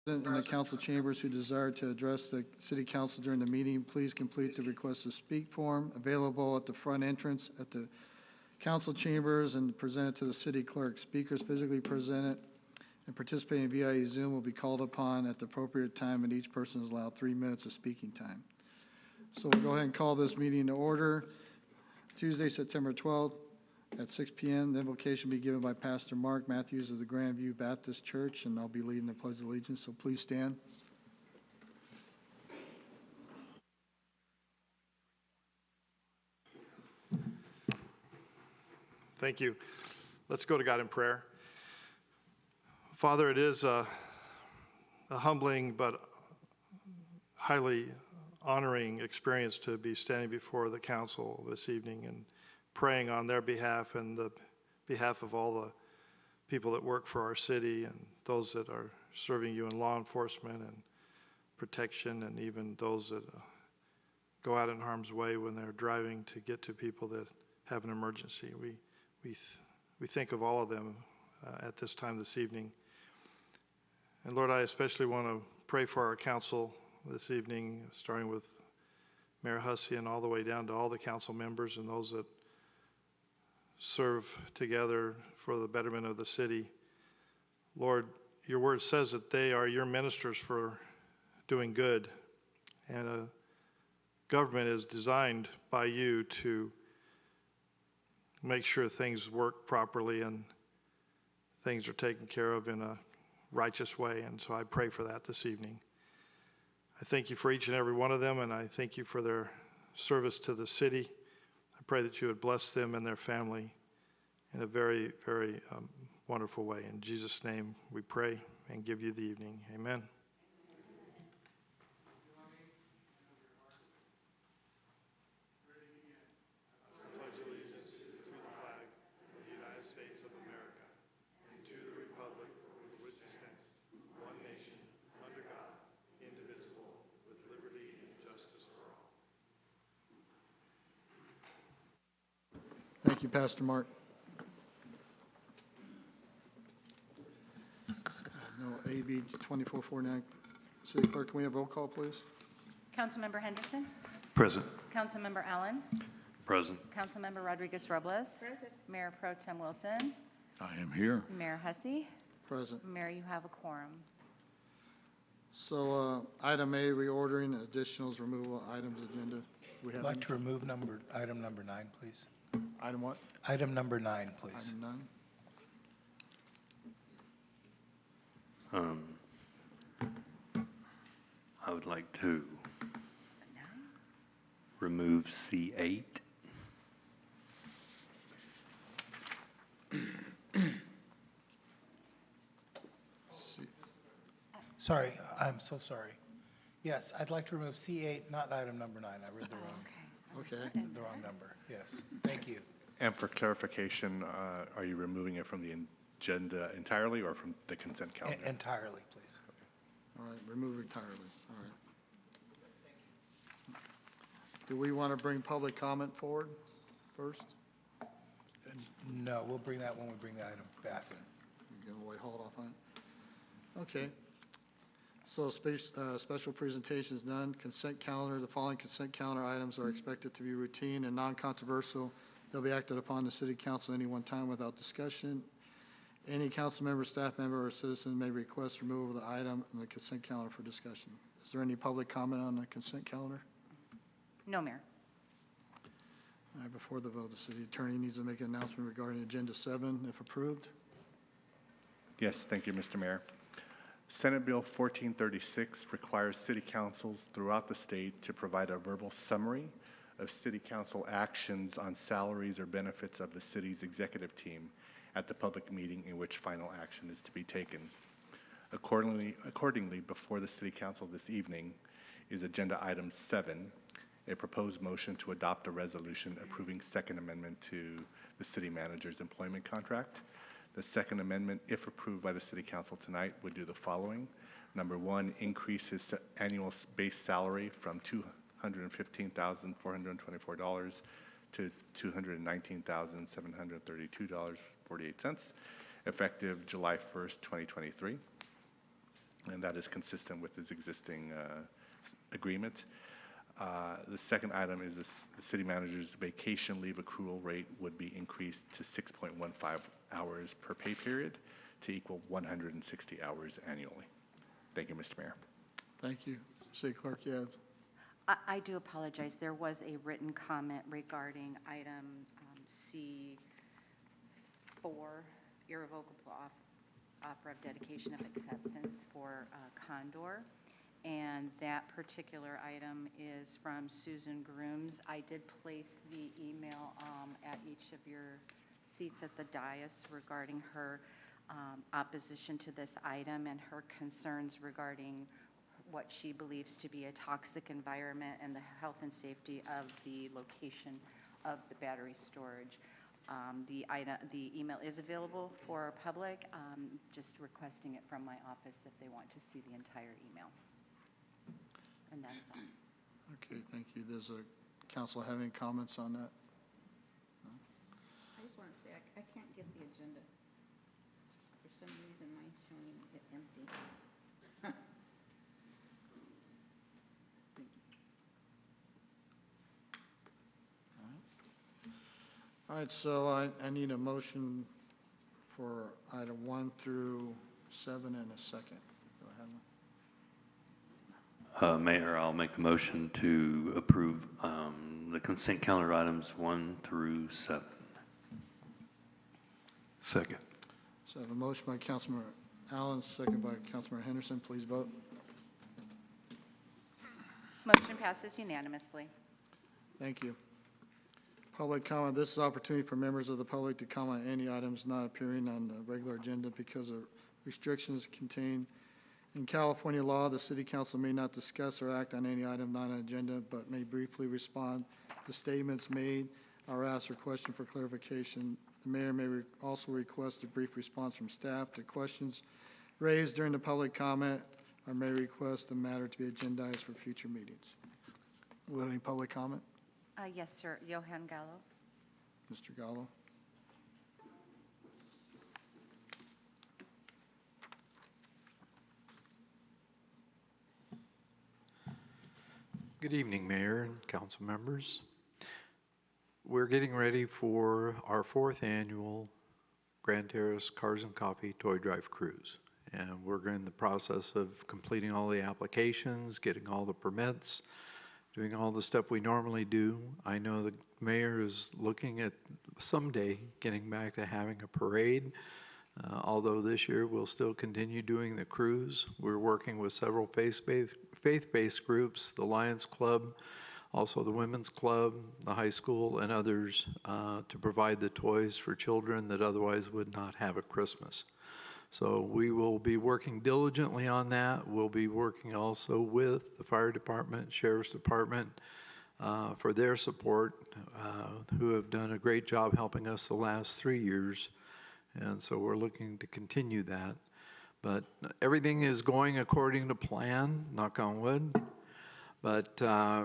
In the council chambers who desire to address the city council during the meeting, please complete the request to speak form available at the front entrance at the council chambers and present it to the city clerk. Speakers physically present and participating via Zoom will be called upon at the appropriate time, and each person is allowed 3 minutes of speaking time. So we'll go ahead and call this meeting to order. Tuesday, September 12th at 6 p.m. The invocation will be given by Pastor Mark Matthews of the Grandview Baptist Church, and I'll be leading the Pledge of Allegiance, so please stand. Thank you. Let's go to God in prayer. Father, it is a humbling but highly honoring experience to be standing before the council this evening and praying on their behalf and the behalf of all the people that work for our city and those that are serving you in law enforcement and protection, and even those that go out in harm's way when they're driving to get to people that have an emergency. We think of all of them at this time this evening. And Lord, I especially want to pray for our council this evening, starting with Mayor Hussey and all the way down to all the council members and those that serve together for the betterment of the city. Lord, your word says that they are your ministers for doing good, and a government is designed by you to make sure things work properly and things are taken care of in a righteous way. And so I pray for that this evening. I thank you for each and every one of them, and I thank you for their service to the city. I pray that you would bless them and their family in a very, very wonderful way. In Jesus' name we pray and give you the evening. Amen. Thank you, Pastor Mark. No, AB 2449. City Clerk, can we have roll call, please? Councilmember Henderson. Present. Councilmember Allen. Present. Councilmember Rodriguez-Robles. Present. Mayor Pro Tem Wilson. I am here. Mayor Hussey. Present. Mayor, you have a quorum. So item A, reordering additionals, removal of items agenda. We have I'd like to remove item number 9, please. item what? Item number 9, please. Item 9. I would like to remove C8. Sorry, I'm so sorry. Yes, I'd like to remove C8, not item number 9. I read Okay. the wrong number. Yes, thank you. And for clarification, are you removing it from the agenda entirely or from the consent calendar? Entirely, please. All right, remove entirely. All right. Do we want to bring public comment forward first? No, we'll bring that when we bring the item back. You're going to hold off on it? Okay. So special presentations none. Consent calendar. The following consent calendar items are expected to be routine and non-controversial. They'll be acted upon the city council at any one time without discussion. Any council member, staff member, or citizen may request removal of the item in the consent calendar for discussion. Is there any public comment on the consent calendar? No, Mayor. All right, before the vote, the city attorney needs to make an announcement regarding Agenda 7, if approved. Yes, thank you, Mr. Mayor. Senate Bill 1436 requires city councils throughout the state to provide a verbal summary of city council actions on salaries or benefits of the city's executive team at the public meeting in which final action is to be taken. Accordingly, before the city council this evening is agenda item 7, a proposed motion to adopt a resolution approving Second Amendment to the city manager's employment contract. The Second Amendment, if approved by the City Council tonight, would do the following. Number 1, increase his annual base salary from $215,424 to $219,732.48, effective July 1st, 2023. and that is consistent with his existing agreement. The second item is the city manager's vacation leave accrual rate would be increased to 6.15 hours per pay period to equal 160 hours annually. Thank you, Mr. Mayor. Thank you. City Clerk, you have, I do apologize. There was a written comment regarding item C4, irrevocable offer of dedication of acceptance for Condor. And that particular item is from Susan Grooms. I did place the email at each of your seats at the dais regarding her opposition to this item and her concerns regarding what she believes to be a toxic environment and the health and safety of the location of the battery storage. The email is available for public, just requesting it from my office if they want to see the entire email. And that is all. okay, thank you. Does the council have any comments on that? I just want to say, I can't get the agenda. For some reason, mine's showing it empty. Thank you. All right, so I need a motion for item 1 through 7 and a second. Do I have one? Mayor, I'll make a motion to approve the consent calendar items 1 through 7. Second. So I have a motion by Councilmember Allen, second by Councilmember Henderson. Please vote. Motion passes unanimously. Thank you. Public comment. This is an opportunity for members of the public to comment on any items not appearing on the regular agenda because of restrictions contained in California law. The City Council may not discuss or act on any item not on agenda, but may briefly respond to statements made or ask for question for clarification. The mayor may also request a brief response from staff to questions raised during the public comment or may request the matter to be agendized for future meetings. Will any public comment? Yes, sir. Johan Gallo. Mr. Gallo? Good evening, Mayor and council members. We're getting ready for our 4th annual Grand Terrace Cars and Coffee Toy Drive Cruise. And we're in the process of completing all the applications, getting all the permits, doing all the stuff we normally do. I know the mayor is looking at someday getting back to having a parade. Although this year we'll still continue doing the cruise. We're working with several faith-based groups, the Lions Club, also the Women's Club, the high school, and others to provide the toys for children that otherwise would not have a Christmas. So we will be working diligently on that. We'll be working also with the fire department, sheriff's department for their support, who have done a great job helping us the last 3 years. And so we're looking to continue that. But everything is going according to plan, knock on wood. But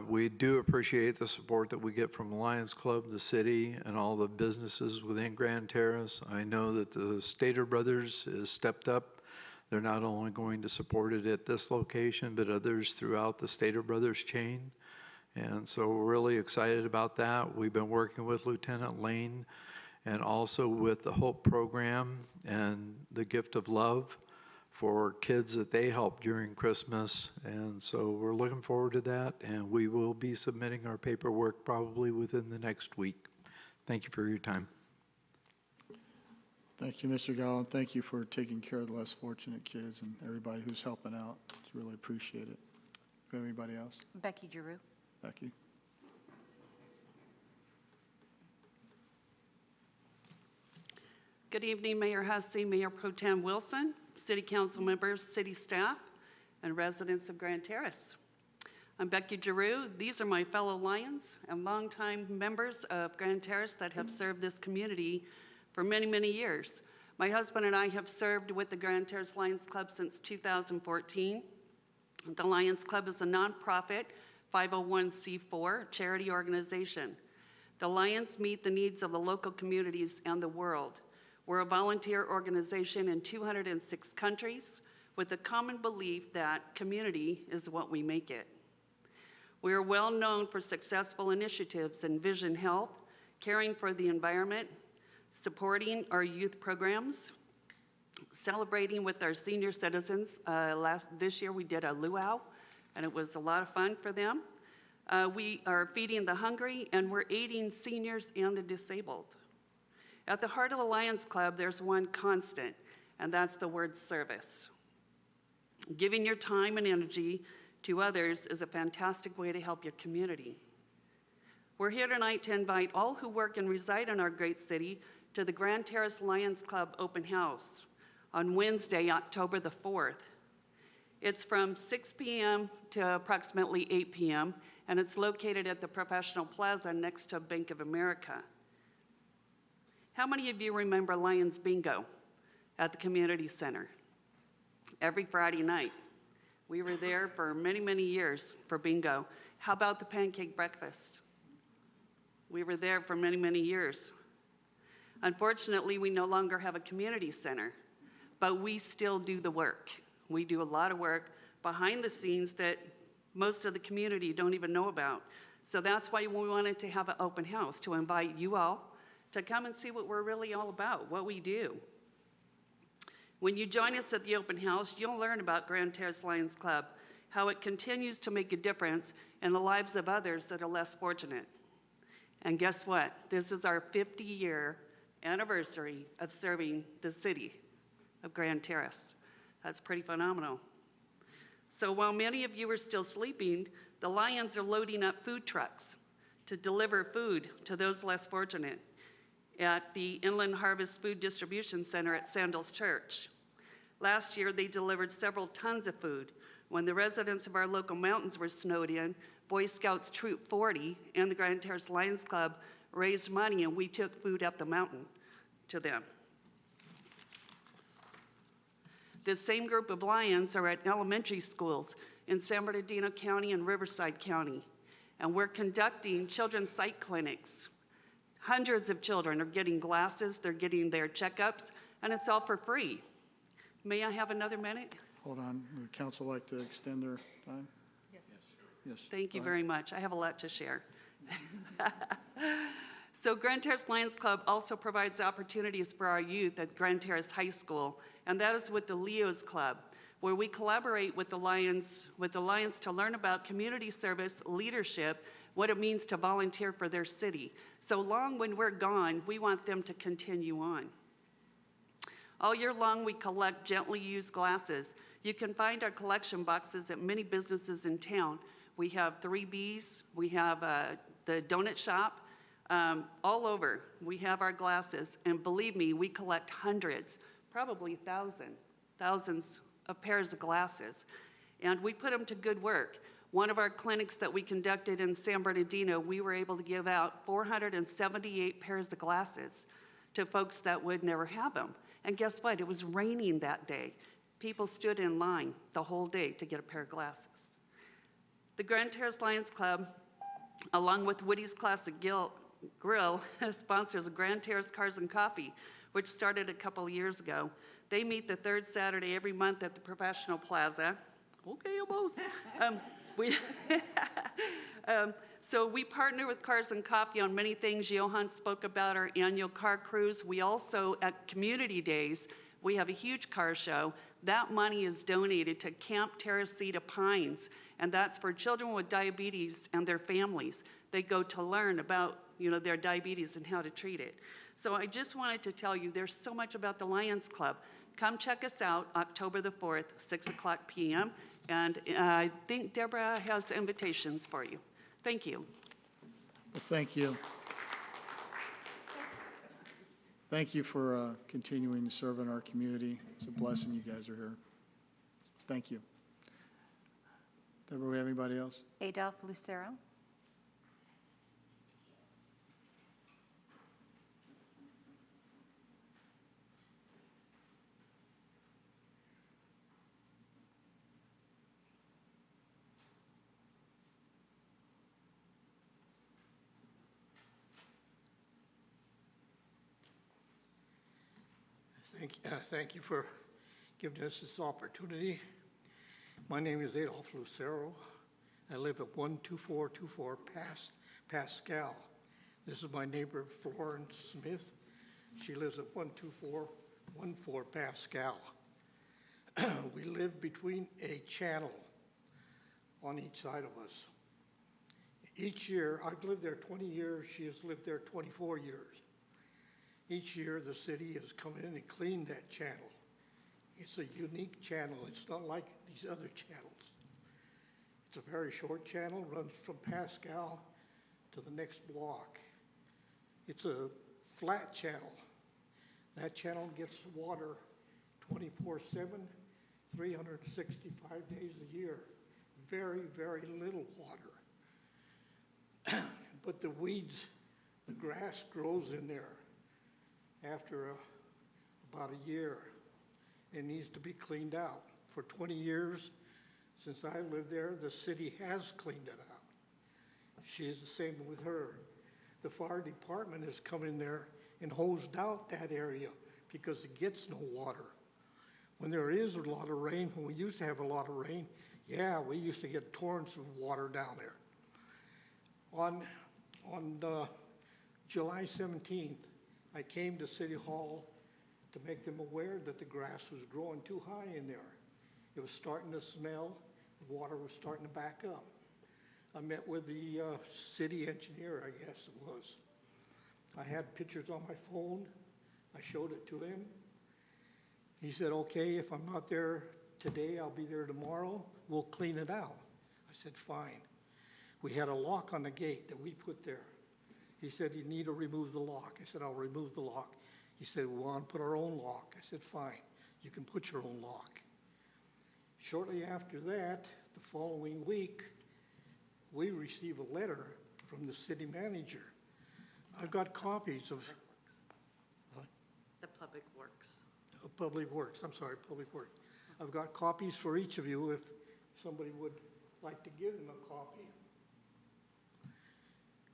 we do appreciate the support that we get from the Lions Club, the city, and all the businesses within Grand Terrace. I know that the Stater Brothers has stepped up. They're not only going to support it at this location, but others throughout the Stater Brothers chain. And so we're really excited about that. We've been working with Lieutenant Lane and also with the Hope Program and the Gift of Love for kids that they help during Christmas. And so we're looking forward to that, and we will be submitting our paperwork probably within the next week. Thank you for your time. Thank you, Mr. Gallo. Thank you for taking care of the less fortunate kids and everybody who's helping out. It's really appreciate it. Do anybody else? Becky Giroux. Becky? Good evening, Mayor Hussey, Mayor Pro Tem Wilson, City Council members, city staff, and residents of Grand Terrace. I'm Becky Giroux. These are my fellow Lions and longtime members of Grand Terrace that have served this community for many, many years. My husband and I have served with the Grand Terrace Lions Club since 2014. The Lions Club is a nonprofit 501c4 charity organization. The Lions meet the needs of the local communities and the world. We're a volunteer organization in 206 countries. with the common belief that community is what we make it. We are well known for successful initiatives in vision health, caring for the environment, supporting our youth programs, celebrating with our senior citizens. This year we did a luau, and it was a lot of fun for them. We are feeding the hungry, and we're aiding seniors and the disabled. At the heart of the Lions Club, there's one constant, and that's the word service. Giving your time and energy to others is a fantastic way to help your community. We're here tonight to invite all who work and reside in our great city to the Grand Terrace Lions Club Open House on Wednesday, October the 4th. It's from 6 p.m. to approximately 8 p.m., and it's located at the Professional Plaza next to Bank of America. How many of you remember Lions Bingo at the community center? Every Friday night. We were there for many, many years for bingo. How about the pancake breakfast? We were there for many, many years. Unfortunately, we no longer have a community center, but we still do the work. We do a lot of work behind the scenes that most of the community don't even know about. So that's why we wanted to have an open house, to invite you all to come and see what we're really all about, what we do. When you join us at the open house, you'll learn about Grand Terrace Lions Club, how it continues to make a difference in the lives of others that are less fortunate. And guess what? This is our 50-year anniversary of serving the city of Grand Terrace. That's pretty phenomenal. So while many of you are still sleeping, the Lions are loading up food trucks to deliver food to those less fortunate at the Inland Harvest Food Distribution Center at Sandals Church. Last year, they delivered several tons of food. When the residents of our local mountains were snowed in, Boy Scouts Troop 40 and the Grand Terrace Lions Club raised money, and we took food up the mountain to them. This same group of Lions are at elementary schools in San Bernardino County and Riverside County, and we're conducting children's sight clinics. Hundreds of children are getting glasses, they're getting their checkups, and it's all for free. May I have another minute? Hold on. Would council like to extend their time? Yes. Thank you go very much. I have a lot to share. So Grand Terrace Lions Club also provides opportunities for our youth at Grand Terrace High School, and that is with the Leo's Club, where we collaborate with the Lions to learn about community service, leadership, what it means to volunteer for their city. So long when we're gone, we want them to continue on. All year long, we collect gently used glasses. You can find our collection boxes at many businesses in town. We have 3Bs, we have the donut shop, all over. We have our glasses, and believe me, we collect hundreds, probably thousands of pairs of glasses, and we put them to good work. One of our clinics that we conducted in San Bernardino, we were able to give out 478 pairs of glasses to folks that would never have them. And guess what? It was raining that day. People stood in line the whole day to get a pair of glasses. The Grand Terrace Lions Club, along with Woody's Classic Grill, sponsors Grand Terrace Cars and Coffee, which started a couple of years ago. They meet the third Saturday every month at the Professional Plaza. Okay, almost. So we partner with Cars and Coffee on many things. Johan spoke about our annual car cruise. We also, at Community Days, we have a huge car show. That money is donated to Camp Teresita Pines, and that's for children with diabetes and their families. They go to learn about, their diabetes and how to treat it. So I just wanted to tell you, there's so much about the Lions Club. Come check us out October the 4th, 6 o'clock p.m. And I think Deborah has invitations for you. Thank you. Well, thank you. Thank you for continuing to serve in our community. It's a blessing you guys are here. Thank you. Deborah, we have anybody else? Adolph Lucero. Thank you for giving us this opportunity. My name is Adolf Lucero. I live at 12424 Pascal. This is my neighbor Florence Smith. She lives at 12414 Pascal. We live between a channel on each side of us. Each year, I've lived there 20 years, she has lived there 24 years. Each year, the city has come in and cleaned that channel. It's a unique channel. It's not like these other channels. It's a very short channel, runs from Pascal to the next block. It's a flat channel. That channel gets water 24/7, 365 days a year. Very, very little water. But the weeds, the grass grows in there after about a year. It needs to be cleaned out. For 20 years, since I lived there, the city has cleaned it out. She is the same with her. The fire department has come in there and hosed out that area because it gets no water. When there is a lot of rain, when we used to have a lot of rain, yeah, we used to get torrents of water down there. On July 17th, I came to City Hall to make them aware that the grass was growing too high in there. It was starting to smell, the water was starting to back up. I met with the city engineer, I guess it was. I had pictures on my phone. I showed it to him. He said, okay, if I'm not there today, I'll be there tomorrow. We'll clean it out. I said, fine. We had a lock on the gate that we put there. He said, you need to remove the lock. I said, I'll remove the lock. He said, we want to put our own lock. I said, fine, you can put your own lock. Shortly after that, the following week, we received a letter from the city manager. I've got copies of The Public Works. Public Works, I'm sorry, Public Works. I've got copies for each of you if somebody would like to give them a copy.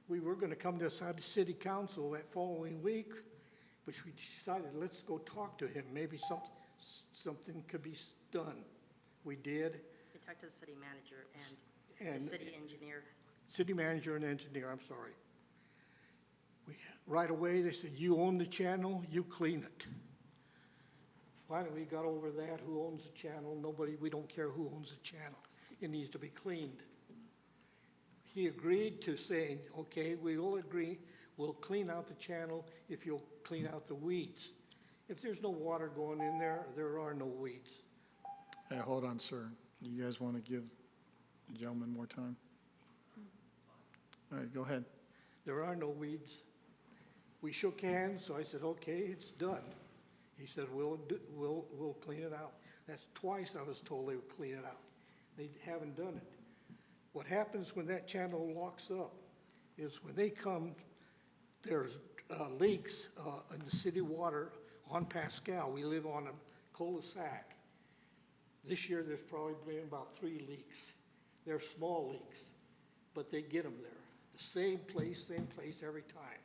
We were going to come to city council that following week, but we decided, let's go talk to him. Maybe something could be done. We did. We talked to the city manager and the city engineer. City manager and engineer, I'm sorry. Right away, they said, you own the channel, you clean it. Finally, we got over that, who owns the channel? Nobody, we don't care who owns the channel. It needs to be cleaned. He agreed to saying, okay, we will agree, we'll clean out the channel if you'll clean out the weeds. If there's no water going in there, there are no weeds. Hey, hold on, sir. You guys want to give the gentleman more time? All right, go ahead. There are no weeds. We shook hands, so I said, okay, it's done. He said, we'll clean it out. That's twice I was told they would clean it out. They haven't done it. What happens when that channel locks up is when they come, there's leaks in the city water on Pascal. We live on a cul-de-sac. This year, there's probably been about 3 leaks. They're small leaks, but they get them there. The same place every time.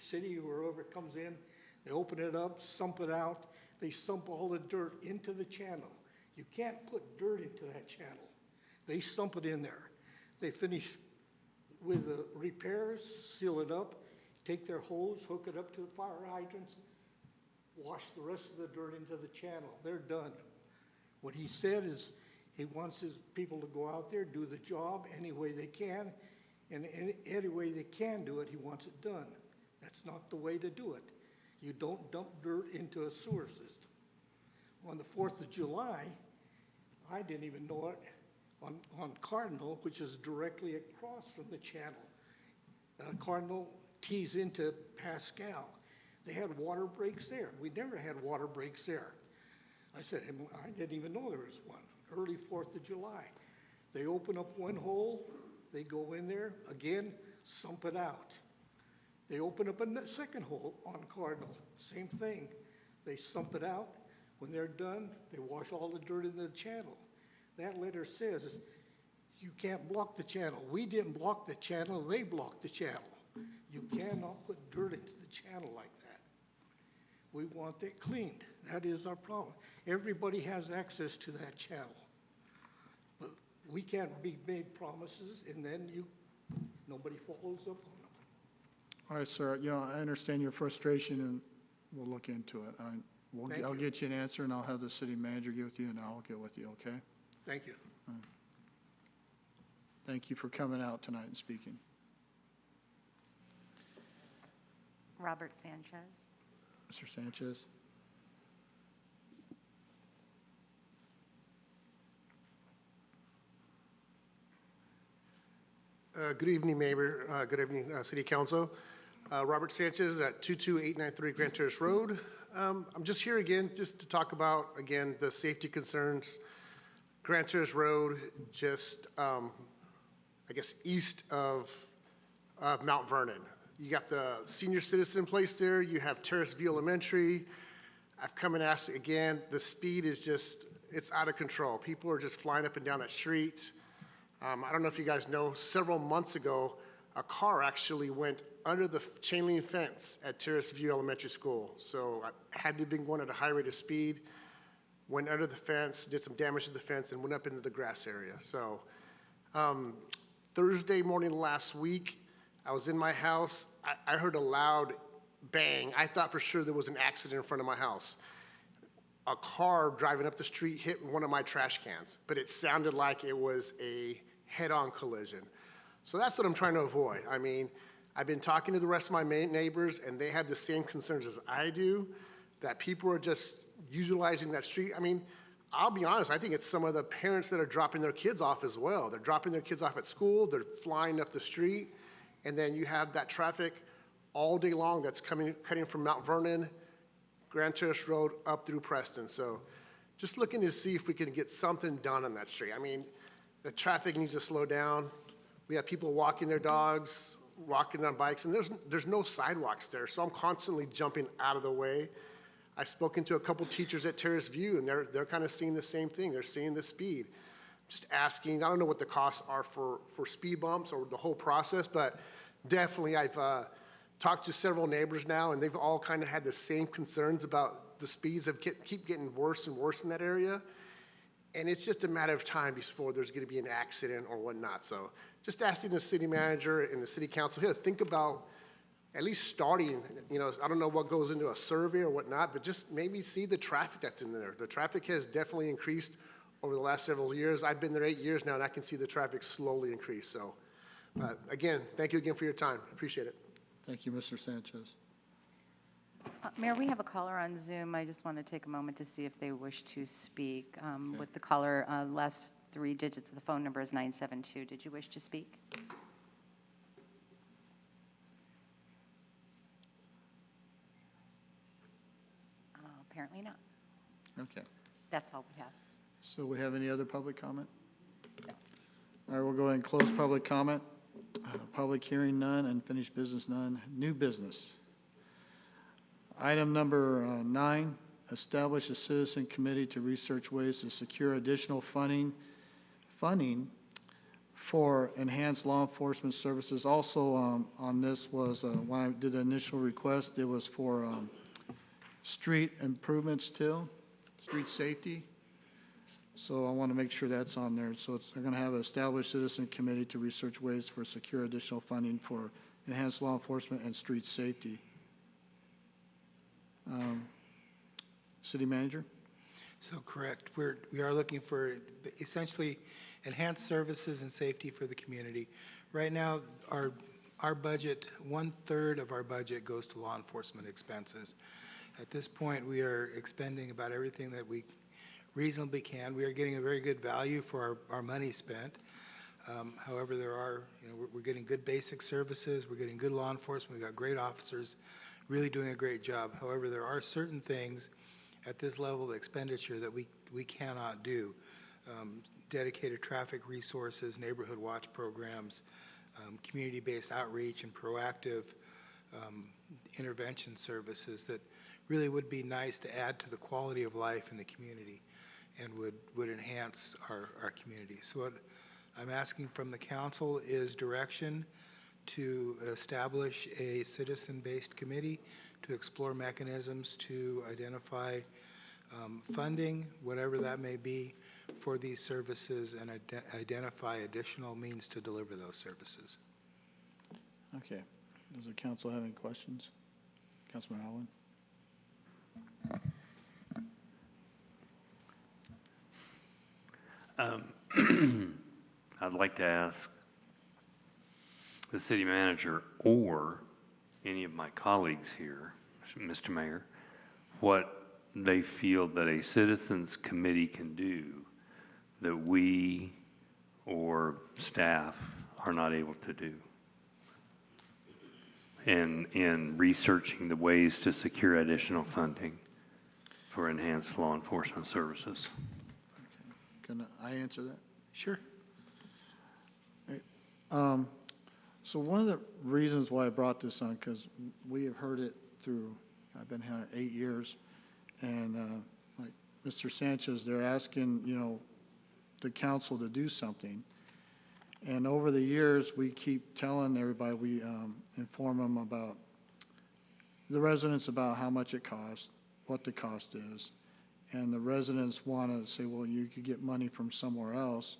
City, wherever it comes in, they open it up, sump it out. They sump all the dirt into the channel. You can't put dirt into that channel. They sump it in there. They finish with the repairs, seal it up, take their hose, hook it up to the fire hydrants, wash the rest of the dirt into the channel. They're done. What he said is he wants his people to go out there, do the job any way they can, and any way they can do it, he wants it done. That's not the way to do it. You don't dump dirt into a sewer system. On the 4th of July, I didn't even know it, on Cardinal, which is directly across from the channel. Cardinal tees into Pascal. They had water breaks there. We never had water breaks there. I said, I didn't even know there was one. Early 4th of July. They open up one hole, they go in there, again, sump it out. They open up a second hole on Cardinal, same thing. They sump it out. When they're done, they wash all the dirt into the channel. That letter says you can't block the channel. We didn't block the channel, they blocked the channel. You cannot put dirt into the channel like that. We want it cleaned. That is our problem. Everybody has access to that channel. But we can't be made promises and then nobody follows up on them. All right, sir, I understand your frustration, and we'll look into it. Thank I'll you. get you an answer, and I'll have the city manager get with you, and I'll get with you, okay? Thank you. Thank you for coming out tonight and speaking. Robert Sanchez. Mr. Sanchez? Good evening, Mayor. Good evening, City Council. Robert Sanchez at 22893 Grand Terrace Road. I'm just here again just to talk about, again, the safety concerns. Grand Terrace Road, just, I guess, east of Mount Vernon. You got the senior citizen place there. You have Terrace View Elementary. I've come and asked again, the speed is just, it's out of control. People are just flying up and down that street. I don't know if you guys know, several months ago, a car actually went under the chain link fence at Terrace View Elementary School. So I had to be going at a high rate of speed, went under the fence, did some damage to the fence, and went up into the grass area. So Thursday morning last week, I was in my house. I heard a loud bang. I thought for sure there was an accident in front of my house. A car driving up the street hit one of my trash cans, but it sounded like it was a head-on collision. So that's what I'm trying to avoid. I mean, I've been talking to the rest of my neighbors, and they have the same concerns as I do, that people are just utilizing that street. I mean, I'll be honest, I think it's some of the parents that are dropping their kids off as well. They're dropping their kids off at school, they're flying up the street, and then you have that traffic all day long that's cutting from Mount Vernon, Grand Terrace Road, up through Preston. So just looking to see if we can get something done on that street. I mean, the traffic needs to slow down. We have people walking their dogs, walking on bikes, and there's no sidewalks there, so I'm constantly jumping out of the way. I've spoken to a couple teachers at Terrace View, and they're kind of seeing the same thing. They're seeing the speed. Just asking, I don't know what the costs are for speed bumps or the whole process, but definitely I've talked to several neighbors now, and they've all kind of had the same concerns about the speeds that keep getting worse and worse in that area. And it's just a matter of time before there's going to be an accident or whatnot. So just asking the city manager and the city council here to think about at least starting, I don't know what goes into a survey or whatnot, but just maybe see the traffic that's in there. The traffic has definitely increased over the last several years. I've been there 8 years now, and I can see the traffic slowly increase. So again, thank you again for your time. Appreciate it. Thank you, Mr. Sanchez. Mayor, we have a caller on Zoom. I just want to take a moment to see if they wish to speak. With the caller, last 3 digits of the phone number is 972. Did you wish to speak? Apparently not. Okay. That's all we have. So we have any other public comment? All right, we'll go ahead and close public comment. Public hearing none, unfinished business none. New business. Item number 9, establish a citizen committee to research ways to secure additional funding for enhanced law enforcement services. Also on this was, when I did the initial request, it was for street improvements too, street safety. So I want to make sure that's on there. So they're going to have an established citizen committee to research ways for secure additional funding for enhanced law enforcement and street safety. City manager? So correct. We are looking for essentially enhanced services and safety for the community. Right now, our budget, 1/3 of our budget goes to law enforcement expenses. At this point, we are expending about everything that we reasonably can. We are getting a very good value for our money spent. However, we're getting good basic services. We're getting good law enforcement. We've got great officers really doing a great job. However, there are certain things at this level of expenditure that we cannot do. Dedicated traffic resources, neighborhood watch programs, community-based outreach, and proactive intervention services that really would be nice to add to the quality of life in the community and would enhance our community. So what I'm asking from the council is direction to establish a citizen-based committee to explore mechanisms to identify funding, whatever that may be, for these services and identify additional means to deliver those services. Okay. Does the council have any questions? Councilman Allen? I'd like to ask the city manager or any of my colleagues here, Mr. Mayor, what they feel that a citizens committee can do that we or staff are not able to do in researching the ways to secure additional funding for enhanced law enforcement services. Can I answer that? Sure. So one of the reasons why I brought this on, because we have heard it through, I've been here 8 years, and like Mr. Sanchez, they're asking, the council to do something. And over the years, we keep telling everybody, we inform them about, the residents about how much it costs, what the cost is. And the residents want to say, well, you could get money from somewhere else.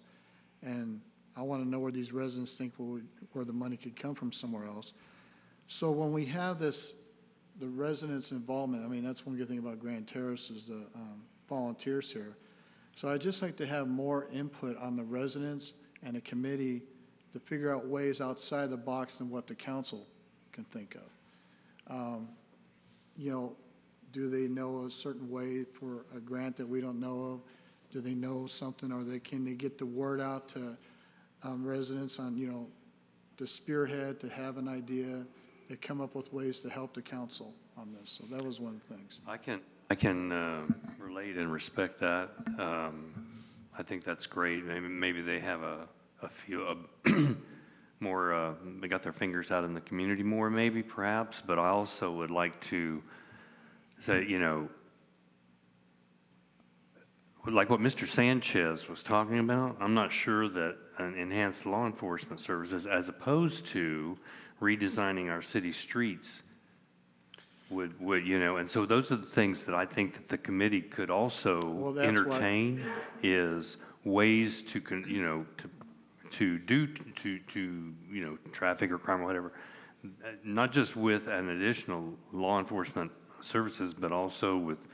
And I want to know where these residents think where the money could come from somewhere else. So when we have this, the residents' involvement, I mean, that's one good thing about Grand Terrace is the volunteers here. So I'd just like to have more input on the residents and a committee to figure out ways outside the box than what the council can think of. Do they know a certain way for a grant that we don't know of? Do they know something, or can they get the word out to residents on, to spearhead, to have an idea, to come up with ways to help the council on this? So that was one of the things. I can relate and respect that. I think that's great. Maybe they have a few more, they got their fingers out in the community more, maybe, perhaps, but I also would like to say, like what Mr. Sanchez was talking about, I'm not sure that an enhanced law enforcement services, as opposed to redesigning our city streets, would and so those are the things that I think that the committee could also entertain, is ways to do traffic or crime or whatever, not just with an additional law enforcement services, but also with,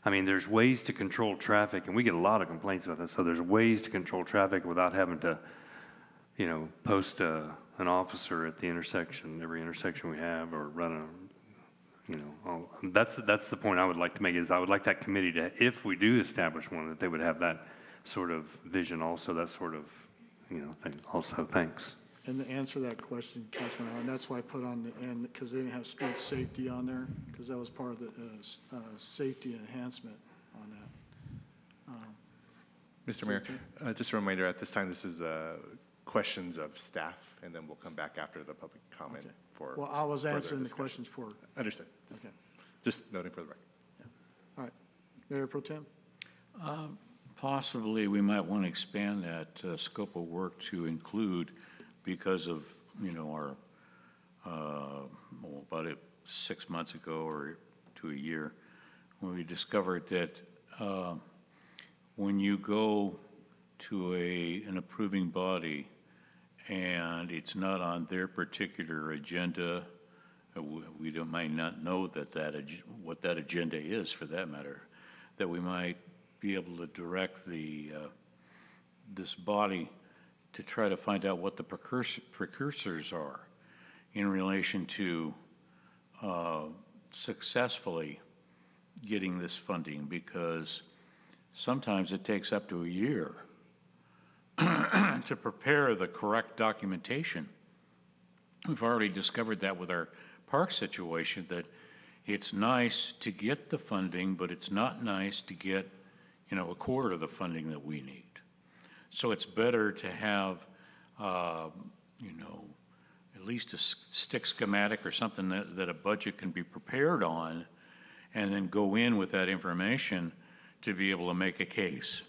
there's ways to control traffic, and we get a lot of complaints about this. So there's ways to control traffic without having to, post an officer at the intersection, every intersection we have, or run that's the point I would like to make, is I would like that committee to, if we do establish one, that they would have that sort of vision also, that sort of, thing also. Thanks. And to answer that question, Councilman Allen, that's why I put on the end, because they didn't have street safety on there, because that was part of the safety enhancement on that. Mr. Mayor, just a reminder, at this time, this is questions of staff, and then we'll come back after the public comment Okay. for. Well, I was further answering the discussion. questions for. Understood. Okay. Just noting for the record. All right. Mayor Pro Tem? Possibly, we might want to expand that scope of work to include, because of, our, about 6 months ago or to a year, when we discovered that when you go to an approving body and it's not on their particular agenda, we might not know what that agenda is, for that matter, that we might be able to direct this body to try to find out what the precursors are in relation to successfully getting this funding, because sometimes it takes up to a year to prepare the correct documentation. We've already discovered that with our park situation, that it's nice to get the funding, but it's not nice to get, a quarter of the funding that we need. So it's better to have, at least a stick schematic or something that a budget can be prepared on, and then go in with that information to be able to make a case.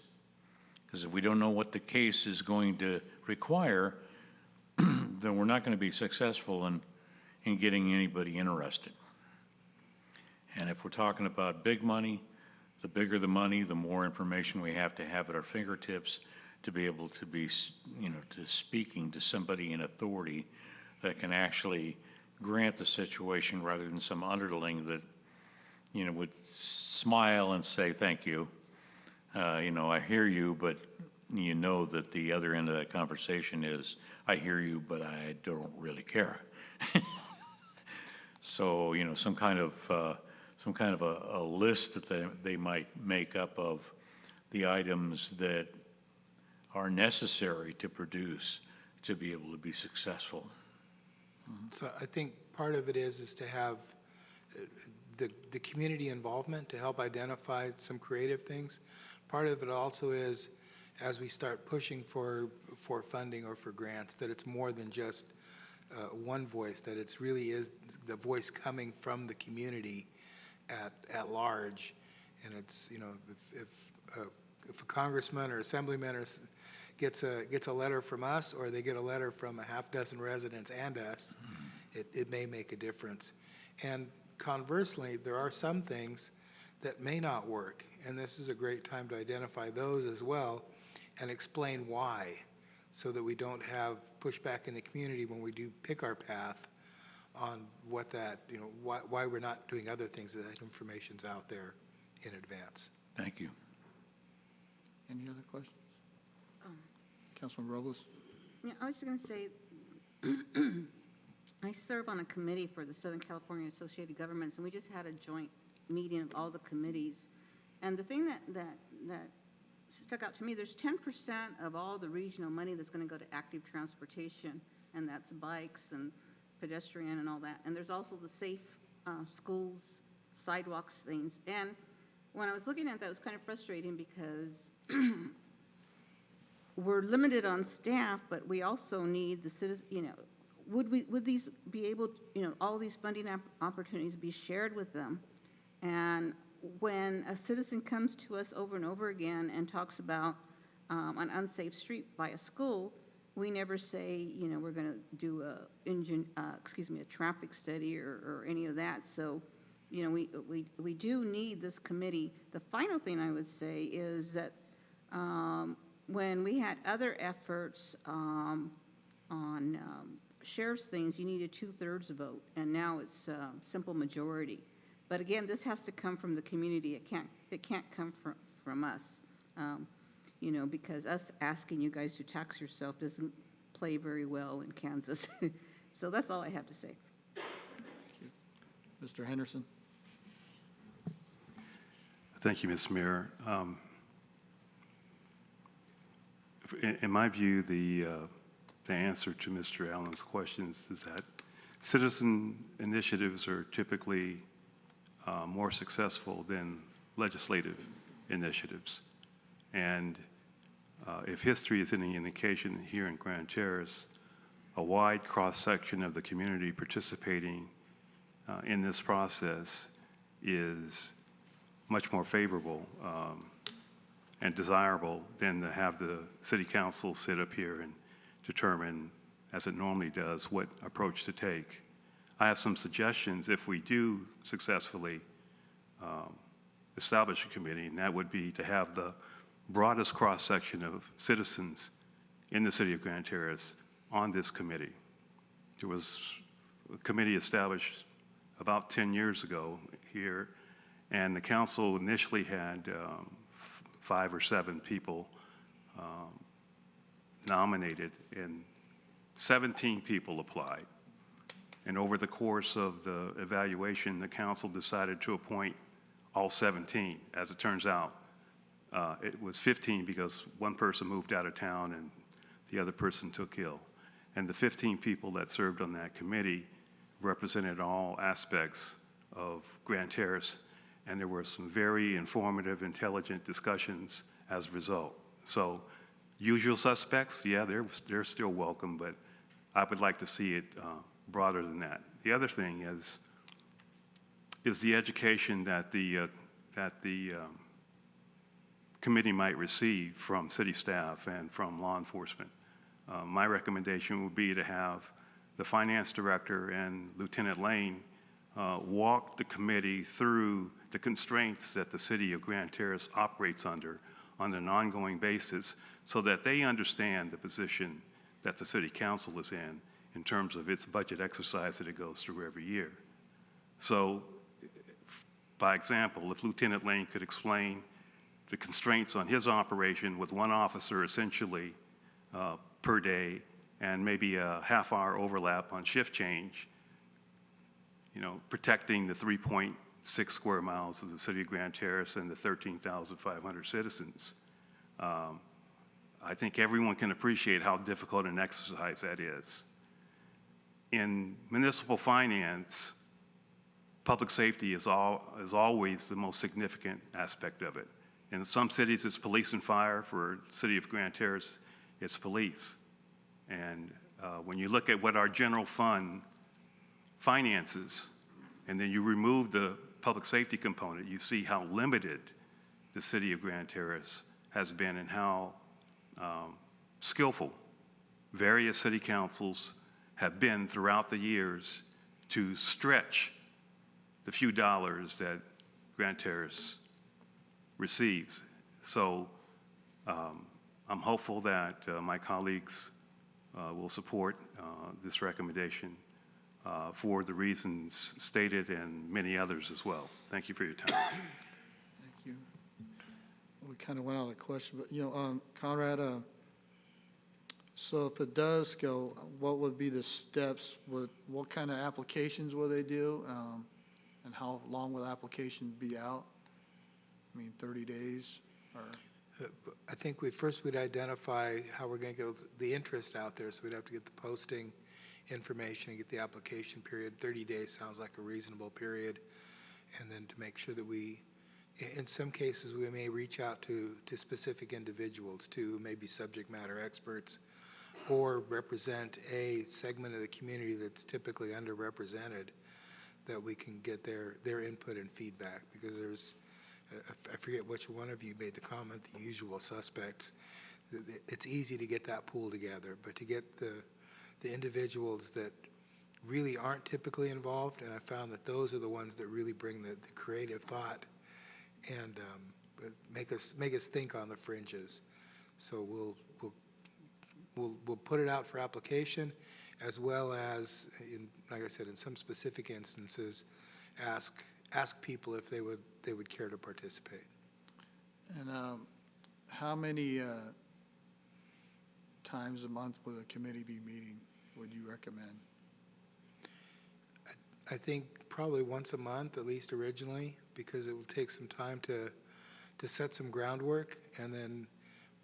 Because if we don't know what the case is going to require, then we're not going to be successful in getting anybody interested. And if we're talking about big money, the bigger the money, the more information we have to have at our fingertips to be able to be, to speaking to somebody in authority that can actually grant the situation rather than some underling that, would smile and say, thank you. I hear you, but that the other end of that conversation is, I hear you, but I don't really care. So, some kind of a list that they might make up of the items that are necessary to produce to be able to be successful. So I think part of it is to have the community involvement to help identify some creative things. Part of it also is, as we start pushing for funding or for grants, that it's more than just one voice, that it's really is the voice coming from the community at large. And it's, if a congressman or assemblyman gets a letter from us, or they get a letter from a half dozen residents and us, it may make a difference. And conversely, there are some things that may not work, and this is a great time to identify those as well and explain why, so that we don't have pushback in the community when we do pick our path on what that, why we're not doing other things, that information's out there in advance. Thank you. Any other questions? Councilman Robles? Yeah, I was going to say, I serve on a committee for the Southern California Associated Governments, and we just had a joint meeting of all the committees. And the thing that stuck out to me, there's 10% of all the regional money that's going to go to active transportation, and that's bikes and pedestrian and all that. And there's also the safe schools, sidewalks things. And when I was looking at that, it was kind of frustrating because we're limited on staff, but we also need the citizens, would these be able, all these funding opportunities be shared with them? And when a citizen comes to us over and over again and talks about an unsafe street by a school, we never say, we're going to do a traffic study or any of that. So, we do need this committee. The final thing I would say is that when we had other efforts on sheriff's things, you needed 2/3 vote, and now it's simple majority. But again, this has to come from the community. It can't come from us, because us asking you guys to tax yourself doesn't play very well in Kansas. So that's all I have to say. Thank you. Mr. Henderson? Thank you, Mr. Mayor. In my view, the answer to Mr. Allen's questions is that citizen initiatives are typically more successful than legislative initiatives. And if history is any indication, here in Grand Terrace, a wide cross-section of the community participating in this process is much more favorable and desirable than to have the city council sit up here and determine, as it normally does, what approach to take. I have some suggestions if we do successfully establish a committee, and that would be to have the broadest cross-section of citizens in the city of Grand Terrace on this committee. There was a committee established about 10 years ago here, and the council initially had 5 or 7 people nominated, and 17 people applied. And over the course of the evaluation, the council decided to appoint all 17. As it turns out, it was 15 because one person moved out of town and the other person took ill. And the 15 people that served on that committee represented all aspects of Grand Terrace, and there were some very informative, intelligent discussions as a result. So, usual suspects, yeah, they're still welcome, but I would like to see it broader than that. The other thing is the education that the committee might receive from city staff and from law enforcement. My recommendation would be to have the finance director and Lieutenant Lane walk the committee through the constraints that the city of Grand Terrace operates under on an ongoing basis so that they understand the position that the city council is in terms of its budget exercise that it goes through every year. So, by example, if Lieutenant Lane could explain the constraints on his operation with one officer essentially per day and maybe a half-hour overlap on shift change, protecting the 3.6 square miles of the city of Grand Terrace and the 13,500 citizens, I think everyone can appreciate how difficult an exercise that is. In municipal finance, public safety is always the most significant aspect of it. In some cities, it's police and fire. For the city of Grand Terrace, it's police. And when you look at what our general fund finances, and then you remove the public safety component, you see how limited the city of Grand Terrace has been and how skillful various city councils have been throughout the years to stretch the few dollars that Grand Terrace receives. So I'm hopeful that my colleagues will support this recommendation for the reasons stated and many others as well. Thank you for your time. Thank you. We kind of went out of the question, but, Conrad, so if it does go, what would be the steps? What kind of applications will they do? And how long will the application be out? 30 days or? I think we'd identify how we're going to get the interest out there, so we'd have to get the posting information and get the application period. 30 days sounds like a reasonable period. And then to make sure that in some cases, we may reach out to specific individuals too, maybe subject matter experts, or represent a segment of the community that's typically underrepresented, that we can get their input and feedback, because there's, I forget which one of you made the comment, the usual suspects. It's easy to get that pool together, but to get the individuals that really aren't typically involved, and I found that those are the ones that really bring the creative thought and make us think on the fringes. So we'll put it out for application, as well as, like I said, in some specific instances, ask people if they would care to participate. And how many times a month will the committee be meeting, would you recommend? I think probably once a month, at least originally, because it will take some time to set some groundwork and then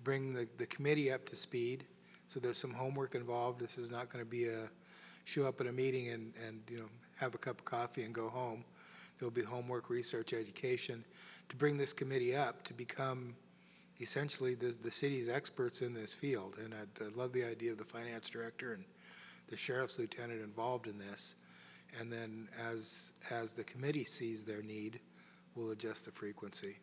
bring the committee up to speed. So there's some homework involved. This is not going to be a show up at a meeting and have a cup of coffee and go home. There'll be homework, research, education to bring this committee up to become essentially the city's experts in this field. And I love the idea of the finance director and the sheriff's lieutenant involved in this. And then as the committee sees their need, we'll adjust the frequency.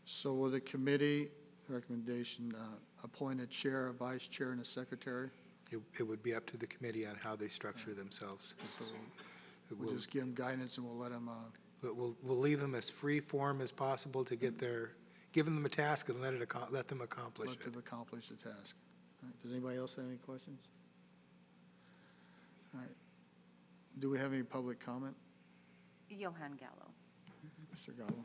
So will the committee recommendation appoint a chair, a vice chair, and a secretary? It would be up to the committee on how they structure themselves. So we'll just give them guidance and we'll let them. We'll leave them as free form as possible to give them a task and let them accomplish it. Let them accomplish the task. All right. Does anybody else have any questions? All right. Do we have any public comment? Johan Gallo. Mr. Gallo.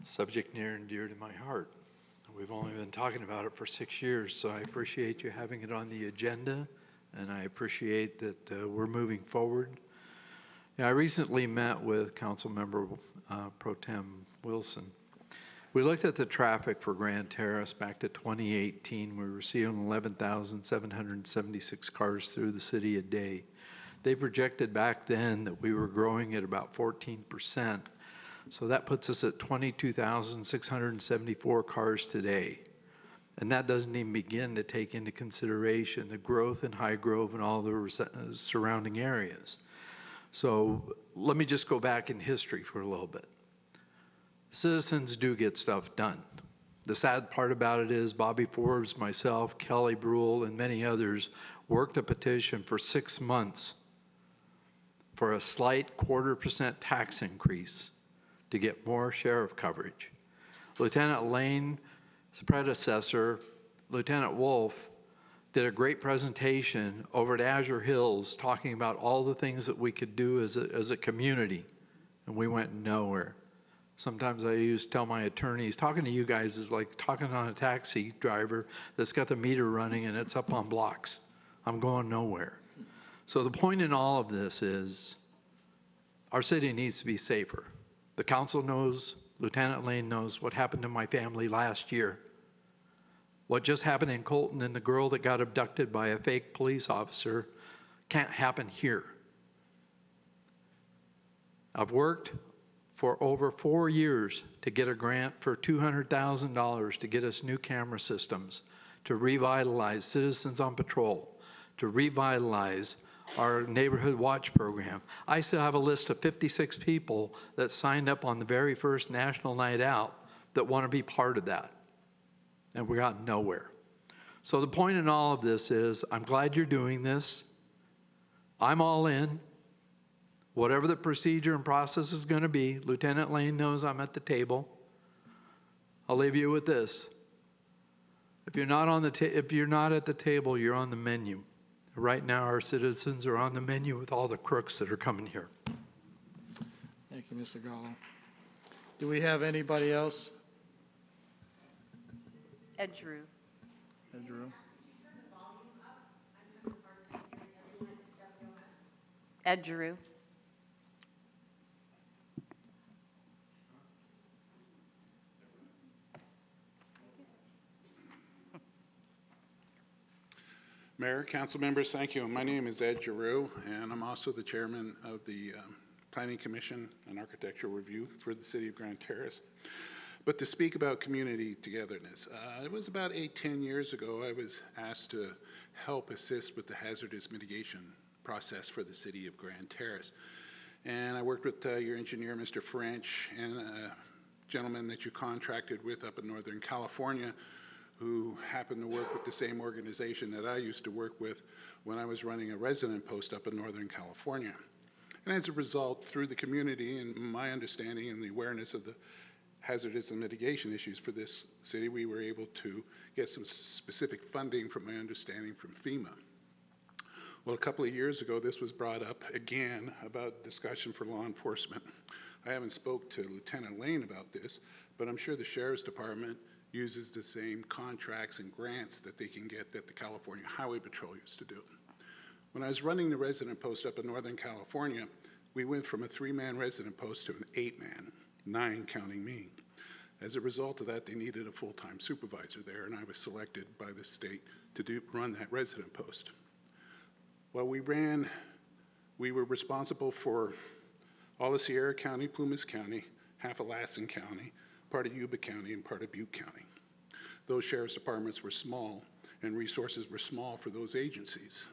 Subject near and dear to my heart. We've only been talking about it for 6 years, so I appreciate you having it on the agenda, and I appreciate that we're moving forward. I recently met with Councilmember Pro Tem Wilson. We looked at the traffic for Grand Terrace back to 2018. We were seeing 11,776 cars through the city a day. They projected back then that we were growing at about 14%. So that puts us at 22,674 cars today. And that doesn't even begin to take into consideration the growth in High Grove and all the surrounding areas. So let me just go back in history for a little bit. Citizens do get stuff done. The sad part about it is Bobby Forbes, myself, Kelly Brule, and many others worked a petition for 6 months for a slight 0.25% tax increase to get more sheriff coverage. Lieutenant Lane's predecessor, Lieutenant Wolf, did a great presentation over at Azure Hills talking about all the things that we could do as a community, and we went nowhere. Sometimes I tell my attorneys, talking to you guys is like talking on a taxi driver that's got the meter running and it's up on blocks. I'm going nowhere. So the point in all of this is our city needs to be safer. The council knows, Lieutenant Lane knows what happened to my family last year. What just happened in Colton and the girl that got abducted by a fake police officer can't happen here. I've worked for over 4 years to get a grant for $200,000 to get us new camera systems, to revitalize Citizens on Patrol, to revitalize our neighborhood watch program. I still have a list of 56 people that signed up on the very first National Night Out that want to be part of that. And we got nowhere. So the point in all of this is, I'm glad you're doing this. I'm all in. Whatever the procedure and process is going to be, Lieutenant Lane knows I'm at the table. I'll leave you with this. If you're not at the table, you're on the menu. Right now, our citizens are on the menu with all the crooks that are coming here. Thank you, Mr. Gallo. Do we have anybody else? Ed Drew. Ed Drew. Ed Drew. Mayor, council members, thank you. My name is Ed Giroux, and I'm also the chairman of the Planning Commission and Architectural Review for the city of Grand Terrace. But to speak about community togetherness, it was about 8-10 years ago I was asked to help assist with the hazardous mitigation process for the city of Grand Terrace. And I worked with your engineer, Mr. French, and a gentleman that you contracted with up in Northern California, who happened to work with the same organization that I used to work with when I was running a resident post up in Northern California. And as a result, through the community and my understanding and the awareness of the hazardous and mitigation issues for this city, we were able to get some specific funding, from my understanding, from FEMA. Well, a couple of years ago, this was brought up again about discussion for law enforcement. I haven't spoke to Lieutenant Lane about this, but I'm sure the Sheriff's Department uses the same contracts and grants that they can get that the California Highway Patrol used to do. When I was running the resident post up in Northern California, we went from a 3-man resident post to an 8-man, 9 counting me. As a result of that, they needed a full-time supervisor there, and I was selected by the state to run that resident post. Well, we were responsible for all of Sierra County, Plumas County, half of Lassen County, part of Yuba County, and part of Butte County. Those sheriff's departments were small, and resources were small for those agencies.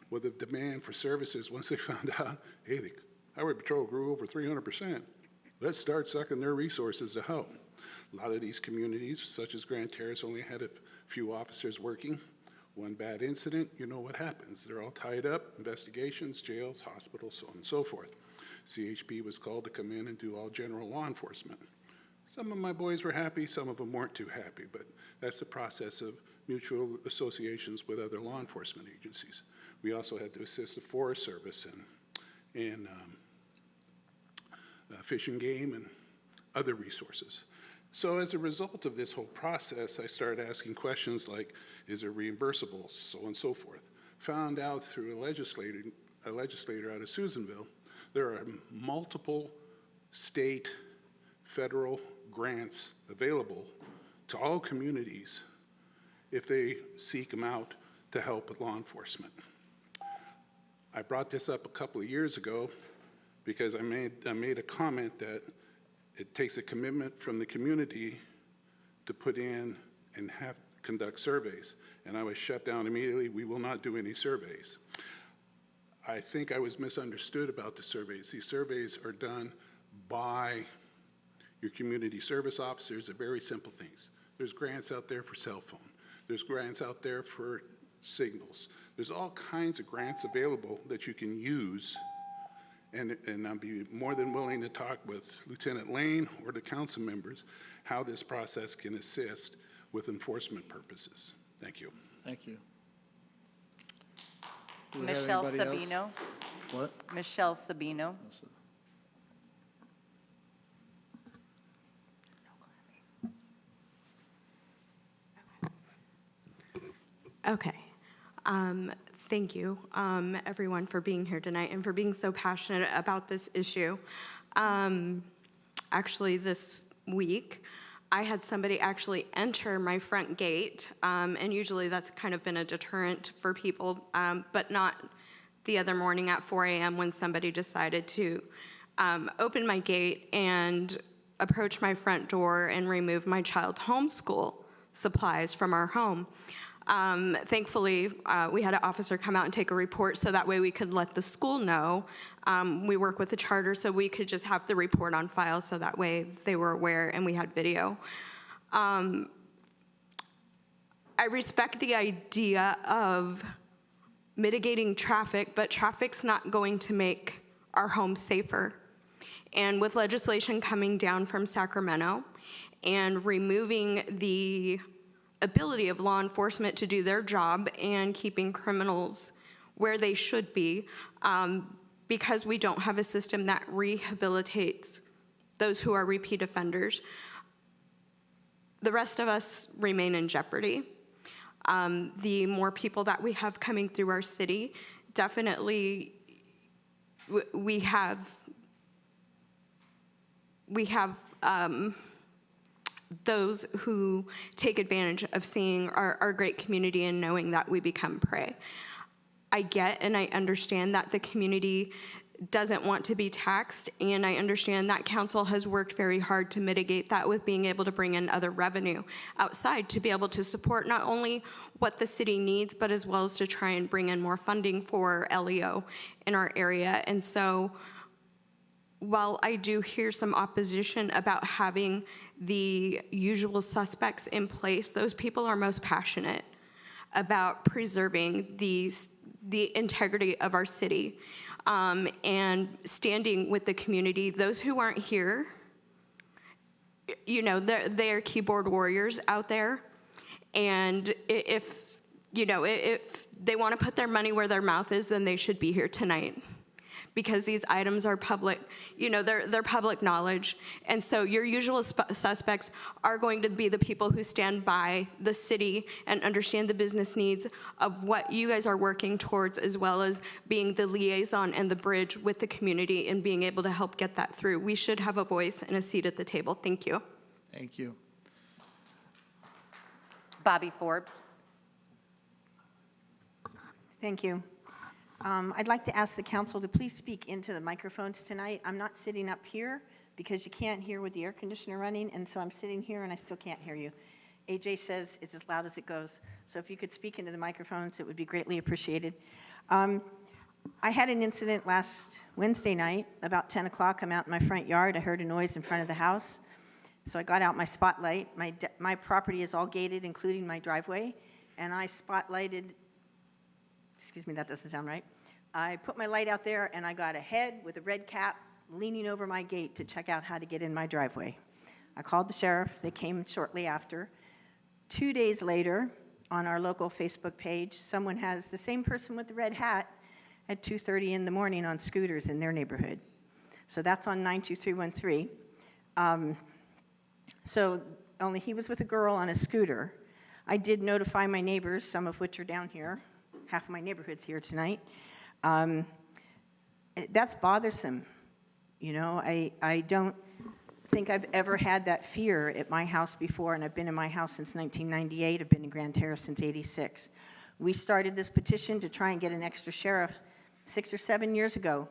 Well, the demand for services, once they found out, hey, the Highway Patrol grew over 300%, let's start sucking their resources to help. A lot of these communities, such as Grand Terrace, only had a few officers working. One bad incident, you know what happens. They're all tied up, investigations, jails, hospitals, so on and so forth. CHP was called to come in and do all general law enforcement. Some of my boys were happy, some of them weren't too happy, but that's the process of mutual associations with other law enforcement agencies. We also had to assist the Forest Service in fish and game and other resources. So as a result of this whole process, I started asking questions like, is it reimbursable, so on and so forth. Found out through a legislator out of Susanville, there are multiple state, federal grants available to all communities if they seek them out to help with law enforcement. I brought this up a couple of years ago because I made a comment that it takes a commitment from the community to put in and conduct surveys, and I was shut down immediately. We will not do any surveys. I think I was misunderstood about the surveys. These surveys are done by your community service officers. Are very simple things. There's grants out there for cell phone. There's grants out there for signals. There's all kinds of grants available that you can use. And I'd be more than willing to talk with Lieutenant Lane or the council members how this process can assist with enforcement purposes. Thank you. Thank you. Do we have Michelle anybody else? Sabino. What? Michelle Sabino. Okay. Thank you, everyone, for being here tonight and for being so passionate about this issue. Actually, this week, I had somebody actually enter my front gate, and usually that's kind of been a deterrent for people, but not the other morning at 4 a.m. when somebody decided to open my gate and approach my front door and remove my child's homeschool supplies from our home. Thankfully, we had an officer come out and take a report so that way we could let the school know. We work with the charter, so we could just have the report on file so that way they were aware and we had video. I respect the idea of mitigating traffic, but traffic's not going to make our homes safer. And with legislation coming down from Sacramento and removing the ability of law enforcement to do their job and keeping criminals where they should be, because we don't have a system that rehabilitates those who are repeat offenders, the rest of us remain in jeopardy. The more people that we have coming through our city, definitely we have those who take advantage of seeing our great community and knowing that we become prey. I get and I understand that the community doesn't want to be taxed, and I understand that council has worked very hard to mitigate that with being able to bring in other revenue outside to be able to support not only what the city needs, but as well as to try and bring in more funding for LEO in our area. And so while I do hear some opposition about having the usual suspects in place, those people are most passionate about preserving the integrity of our city and standing with the community. Those who aren't here, you know, they're keyboard warriors out there. And if they want to put their money where their mouth is, then they should be here tonight, because these items are public, they're public knowledge. And so your usual suspects are going to be the people who stand by the city and understand the business needs of what you guys are working towards, as well as being the liaison and the bridge with the community and being able to help get that through. We should have a voice and a seat at the table. Thank you. Thank you. Bobby Forbes. Thank you. I'd like to ask the council to please speak into the microphones tonight. I'm not sitting up here because you can't hear with the air conditioner running, and so I'm sitting here and I still can't hear you. AJ says it's as loud as it goes. So if you could speak into the microphones, it would be greatly appreciated. I had an incident last Wednesday night, about 10 o'clock. I'm out in my front yard. I heard a noise in front of the house. So I got out my spotlight. My property is all gated, including my driveway, and I spotlighted. Excuse me, that doesn't sound right. I put my light out there, and I got a head with a red cap leaning over my gate to check out how to get in my driveway. I called the sheriff. They came shortly after. 2 days later, on our local Facebook page, someone has the same person with the red hat at 2:30 in the morning on scooters in their neighborhood. So that's on 92313. So only he was with a girl on a scooter. I did notify my neighbors, some of which are down here. Half of my neighborhood's here tonight. That's bothersome. I don't think I've ever had that fear at my house before, and I've been in my house since 1998. I've been in Grand Terrace since '86. We started this petition to try and get an extra sheriff 6 or 7 years ago.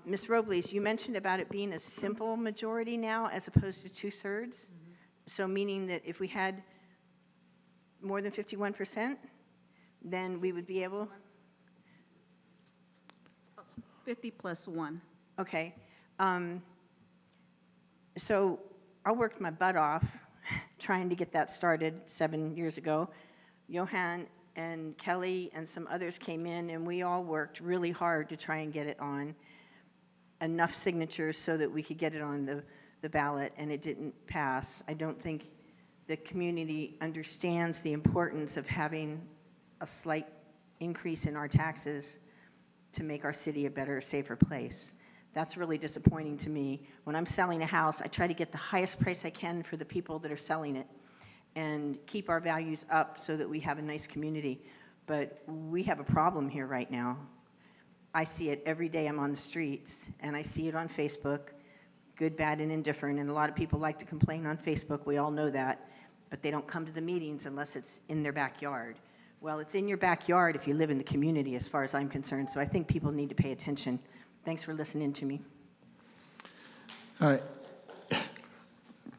Ms. Robles, you mentioned about it being a simple majority now as opposed to 2/3. Mm-hmm. So meaning that if we had more than 51%, then we would be able? 50 plus 1. Okay. So I worked my butt off trying to get that started 7 years ago. Johan and Kelly and some others came in, and we all worked really hard to try and get it on enough signatures so that we could get it on the ballot, and it didn't pass. I don't think the community understands the importance of having a slight increase in our taxes to make our city a better, safer place. That's really disappointing to me. When I'm selling a house, I try to get the highest price I can for the people that are selling it and keep our values up so that we have a nice community. But we have a problem here right now. I see it every day I'm on the streets, and I see it on Facebook, good, bad, and indifferent. And a lot of people like to complain on Facebook. We all know that. But they don't come to the meetings unless it's in their backyard. Well, it's in your backyard if you live in the community, as far as I'm concerned. So I think people need to pay attention. Thanks for listening to me. All right.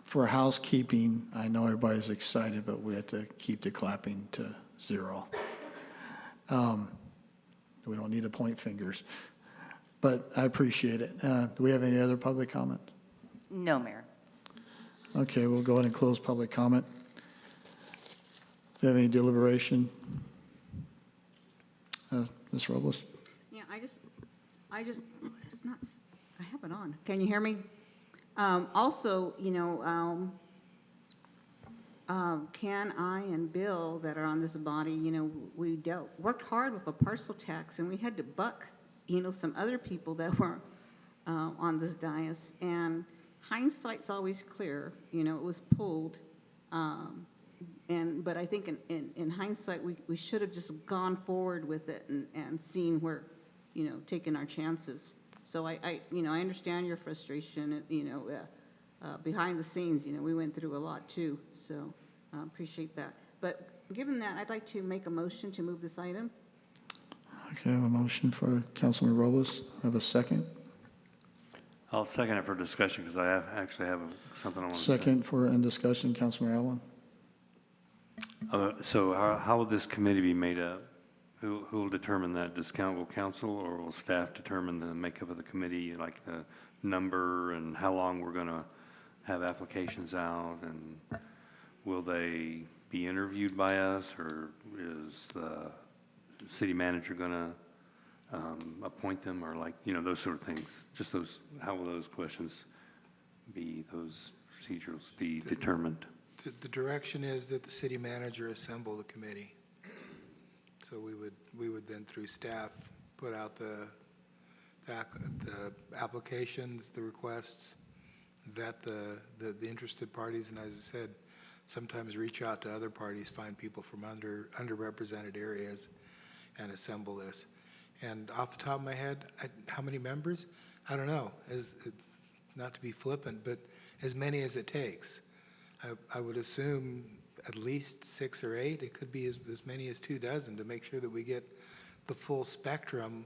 For housekeeping, I know everybody's excited, but we have to keep the clapping to 0. We don't need to point fingers, but I appreciate it. Do we have any other public comment? No, Mayor. Okay, we'll go ahead and close public comment. Do you have any deliberation? Ms. Robles? Yeah, it's not, I have it on. Can you hear me? Also, Ken, I, and Bill that are on this body, we worked hard with a parcel tax, and we had to buck, some other people that were on this dais. And hindsight's always clear. It was pulled. But I think in hindsight, we should have just gone forward with it and seen where, taking our chances. So I understand your frustration, behind the scenes, we went through a lot too. So I appreciate that. But given that, I'd like to make a motion to move this item. Okay, I have a motion for Councilman Robles. I have a second. I'll second it for discussion because I actually have something I want to say. Second for in discussion, Councilman Allen. So how will this committee be made up? Who will determine that? Does council or will staff determine the makeup of the committee, like the number and how long we're going to have applications out? And will they be interviewed by us, or is the city manager going to appoint them, or those sort of things? Just those, how will those questions be, those procedures be determined? The direction is that the city manager assemble the committee. So we would then, through staff, put out the applications, the requests, vet the interested parties, and as I said, sometimes reach out to other parties, find people from underrepresented areas, and assemble this. And off the top of my head, how many members? I don't know. Not to be flippant, but as many as it takes. I would assume at least 6 or 8. It could be as many as 24 to make sure that we get the full spectrum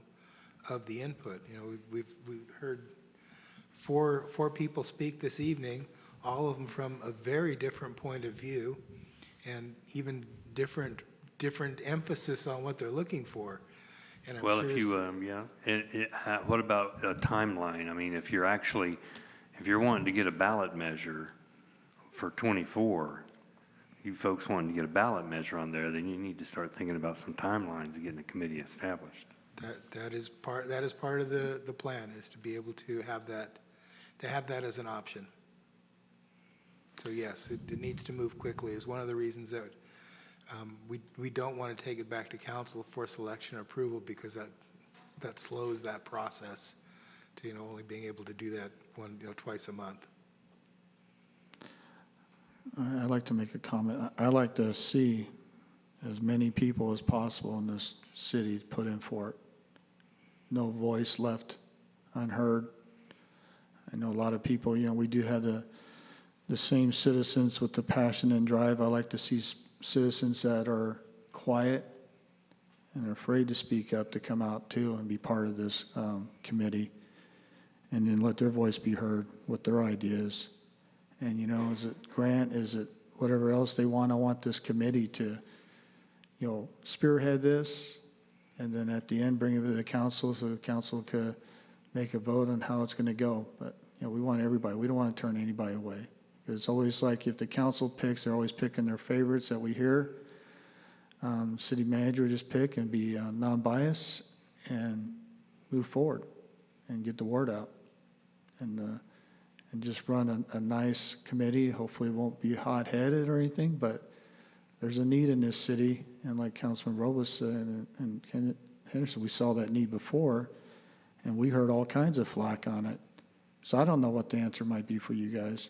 of the input. We've heard four people speak this evening, all of them from a very different point of view, and even different emphasis on what they're looking for. And I'm Well, sure if you, what about a timeline? I mean, if you're wanting to get a ballot measure for 24, you folks wanting to get a ballot measure on there, then you need to start thinking about some timelines of getting a committee established. That is part of the plan, is to be able to have that as an option. So yes, it needs to move quickly. Is one of the reasons that we don't want to take it back to council for selection and approval, because that slows that process to only being able to do that twice a month. I'd like to make a comment. I'd like to see as many people as possible in this city put in for it. No voice left unheard. I know a lot of people, we do have the same citizens with the passion and drive. I like to see citizens that are quiet and are afraid to speak up to come out too and be part of this committee, and then let their voice be heard, what their ideas. And, is it grant, is it whatever else they want? I want this committee to, spearhead this, and then at the end, bring it to the council so the council could make a vote on how it's going to go. But, we want everybody. We don't want to turn anybody away. It's always like if the council picks, they're always picking their favorites that we hear. City manager just pick and be non-biased and move forward and get the word out. And just run a nice committee. Hopefully it won't be hot-headed or anything, but there's a need in this city. And like Councilman Robles said, and Kenneth Henderson, we saw that need before, and we heard all kinds of flack on it. So I don't know what the answer might be for you guys.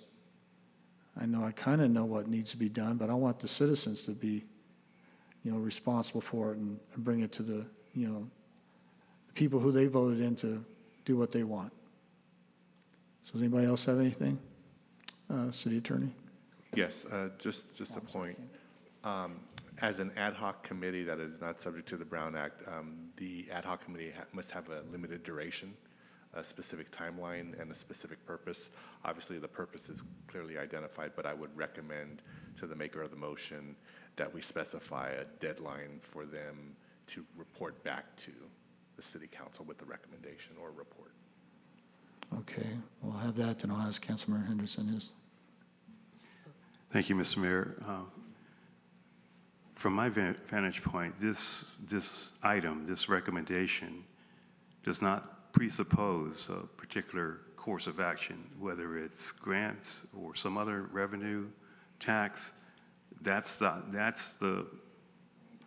I kind of know what needs to be done, but I want the citizens to be, responsible for it and bring it to the people who they voted in to do what they want. So does anybody else have anything? City Attorney? Yes, just a point. As an ad hoc committee that is not subject to the Brown Act, the ad hoc committee must have a limited duration, a specific timeline, and a specific purpose. Obviously, the purpose is clearly identified, but I would recommend to the maker of the motion that we specify a deadline for them to report back to the city council with the recommendation or report. Okay, we'll have that, then I'll ask Councilmember Henderson his. Thank you, Mr. Mayor. From my vantage point, this item, this recommendation, does not presuppose a particular course of action, whether it's grants or some other revenue, tax. That's the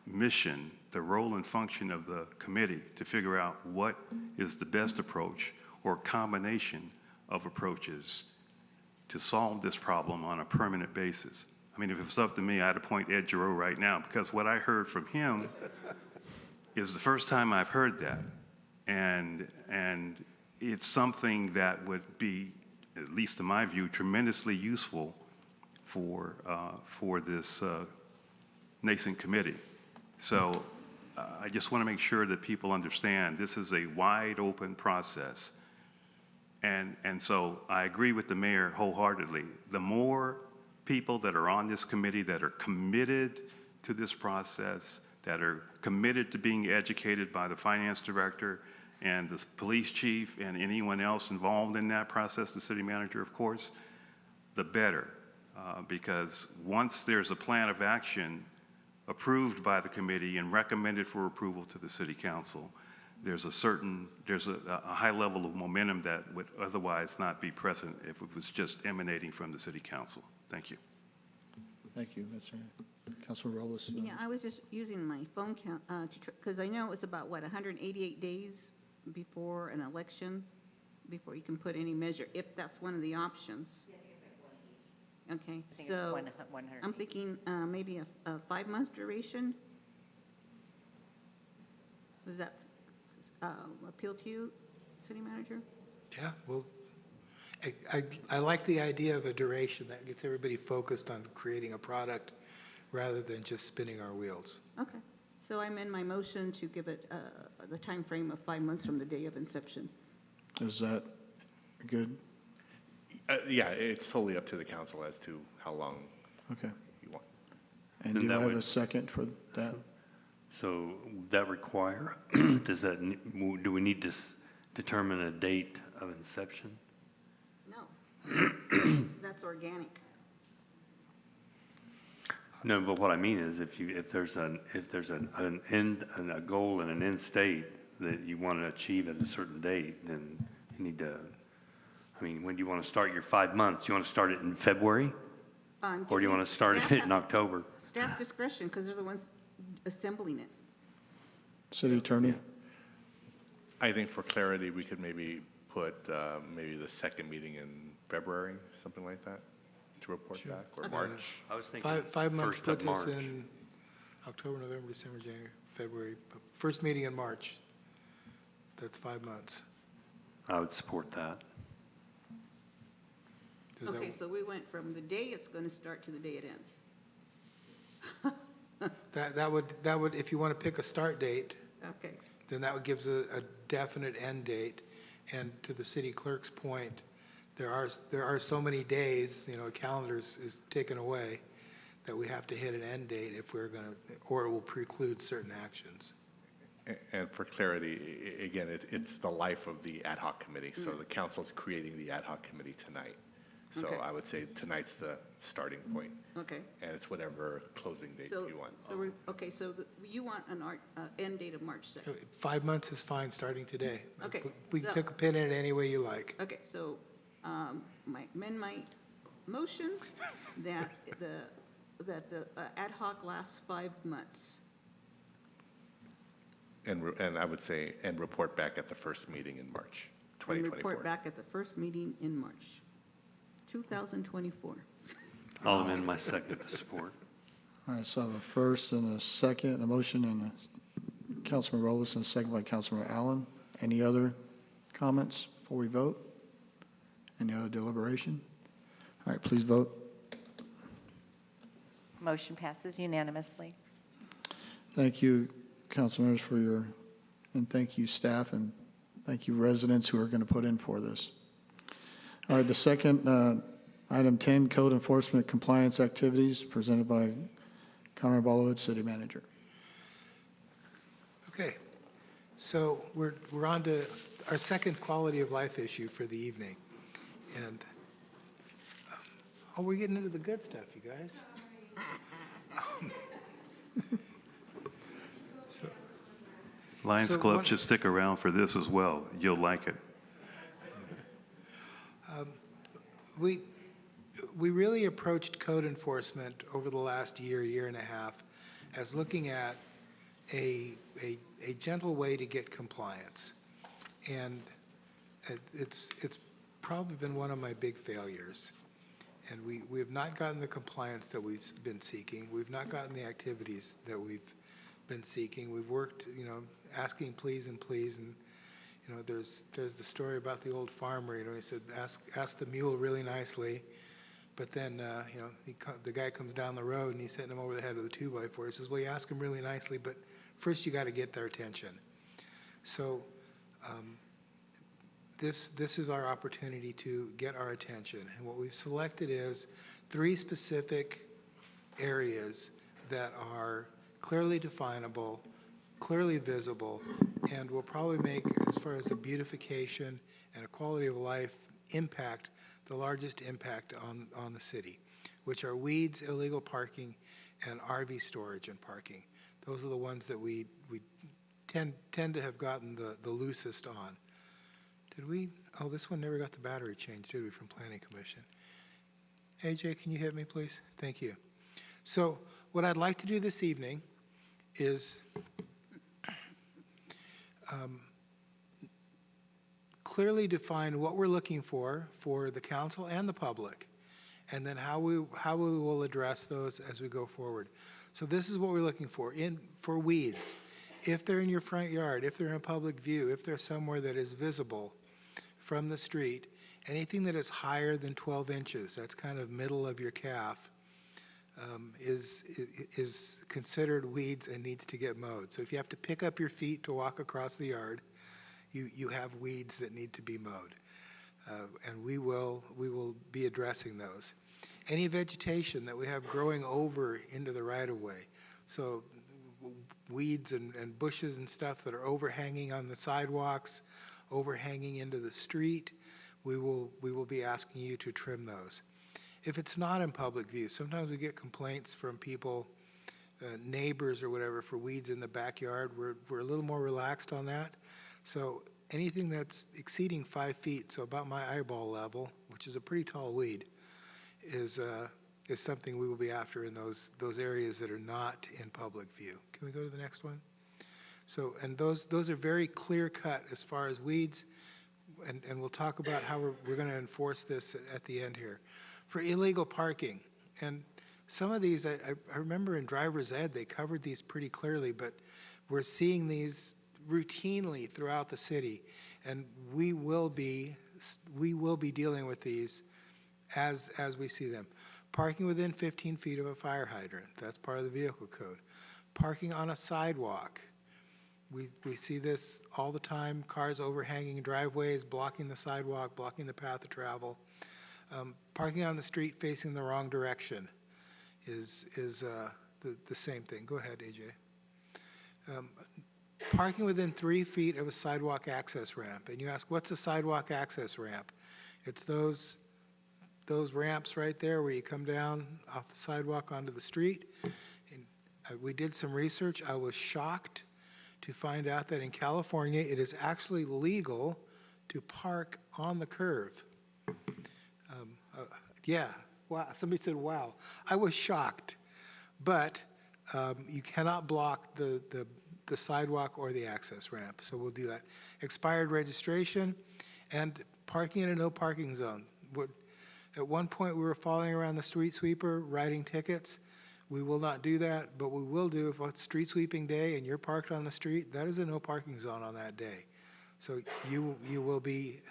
mission, the role and function of the committee to figure out what is the best approach or combination of approaches to solve this problem on a permanent basis. I mean, if it was up to me, I'd appoint Ed Giroux right now, because what I heard from him is the first time I've heard that. And it's something that would be, at least in my view, tremendously useful for this nascent committee. So I just want to make sure that people understand this is a wide open process. And so I agree with the mayor wholeheartedly. The more people that are on this committee that are committed to this process, that are committed to being educated by the finance director and the police chief and anyone else involved in that process, the city manager, of course, the better. Because once there's a plan of action approved by the committee and recommended for approval to the city council, there's a high level of momentum that would otherwise not be present if it was just emanating from the city council. Thank you. Thank you. That's Councilman Robles. Yeah, I was just using my phone count, because I know it's about, 188 days before an election, before you can put any measure, if that's one of the options. Okay, I think it's so 100. I'm thinking maybe a 5-month duration? Does that appeal to you, city manager? Yeah, well, I like the idea of a duration that gets everybody focused on creating a product rather than just spinning our wheels. Okay, so I amend my motion to give it the time frame of 5 months from the day of inception. Is that good? Yeah, it's totally up to the council as to how long Okay. you want. And Then do I that have would- a second for that? So that require, do we need to determine a date of inception? No, that's organic. No, but what I mean is if there's an end and a goal and an end state that you want to achieve at a certain date, then you need to, when do you want to start your 5 months? You want to start it in February? Or do you want to start it in October? Staff discretion, because they're the ones assembling it. City Attorney? I think for clarity, we could maybe put maybe the second meeting in February, something like that, to report back, or March. I was thinking 5 months first of puts us March. in October, November, December, January, February. First meeting in March. That's 5 months. I would support that. Does that- Okay, so we went from the day it's going to start to the day it ends. That would, if you want to pick a start date, Okay, then that would give us a definite end date. And to the city clerk's point, there are so many days, a calendar is taken away, that we have to hit an end date if we're going to, or it will preclude certain actions. And for clarity, again, it's the life of the ad hoc committee, so the council's creating the ad hoc committee tonight. So Okay. I would say tonight's the starting point, Okay. and it's whatever closing date So, you want. okay, so you want an end date of March 2nd? 5 months is fine, starting today. Okay, We can so- pick a pin in it any way you like. Okay, so, amend my motion that the ad hoc lasts 5 months. And I would say, and report back at the first meeting in March And 2024. report back at the first meeting in March 2024. I'll amend my second to support. All right, so I have a first and a second, a motion and a Councilman Rollis and a second by Councilman Allen. Any other comments before we vote? Any other deliberation? All right, please vote. Motion passes unanimously. Thank you, council members, for your, and thank you, staff, and thank you, residents who are going to put in for this. All right, the second, item 10, code enforcement compliance activities, presented by Conrad Bolovich, city manager. Okay, so we're on to our second quality of life issue for the evening. And, oh, we're getting into the good stuff, you guys. Lions So Club one- should stick around for this as well. You'll like it. We really approached code enforcement over the last year and a half as looking at a gentle way to get compliance. And it's probably been one of my big failures. And we have not gotten the compliance that we've been seeking. We've not gotten the activities that we've been seeking. We've worked, asking please and please, and there's the story about the old farmer. He said, ask the mule really nicely, but then the guy comes down the road and he's hitting him over the head with a 2x4. He says, well, you ask him really nicely, but first you got to get their attention. So this is our opportunity to get our attention, and what we've selected is 3 specific areas that are clearly definable, clearly visible, and will probably make, as far as a beautification and a quality of life impact, the largest impact on the city, which are weeds, illegal parking, and RV storage and parking. Those are the ones that we tend to have gotten the loosest on. Did we? Oh, this one never got the battery changed, did we, from Planning Commission? AJ, can you hit me, please? Thank you. So what I'd like to do this evening is clearly define what we're looking for the council and the public, and then how we will address those as we go forward. So this is what we're looking for for weeds. If they're in your front yard, if they're in a public view, if they're somewhere that is visible from the street, anything that is higher than 12 inches, that's kind of middle of your calf, is considered weeds and needs to get mowed. So if you have to pick up your feet to walk across the yard, you have weeds that need to be mowed. And we will be addressing those. Any vegetation that we have growing over into the right-of-way, so weeds and bushes and stuff that are overhanging on the sidewalks, overhanging into the street, we will be asking you to trim those. If it's not in public view, sometimes we get complaints from people, neighbors or whatever, for weeds in the backyard. We're a little more relaxed on that. So anything that's exceeding 5 feet, so about my eyeball level, which is a pretty tall weed, is something we will be after in those areas that are not in public view. Can we go to the next one? So, and those are very clear cut as far as weeds, and we'll talk about how we're going to enforce this at the end here. For illegal parking, and some of these, I remember in driver's ed, they covered these pretty clearly, but we're seeing these routinely throughout the city, and we will be dealing with these as we see them. Parking within 15 feet of a fire hydrant, that's part of the vehicle code. Parking on a sidewalk, we see this all the time, cars overhanging driveways, blocking the sidewalk, blocking the path of travel. Parking on the street facing the wrong direction is the same thing. Go ahead, AJ. Parking within 3 feet of a sidewalk access ramp. And you ask, what's a sidewalk access ramp? It's those those ramps right there where you come down off the sidewalk onto the street. And we did some research. I was shocked to find out that in California, it is actually legal to park on the curve. Yeah, wow, somebody said, wow. I was shocked. But you cannot block the sidewalk or the access ramp, so we'll do that. Expired registration and parking in a no parking zone. At one point, we were following around the street sweeper, writing tickets. We will not do that, but we will do, if it's street sweeping day and you're parked on the street, that is a no parking zone on that day. So you will be,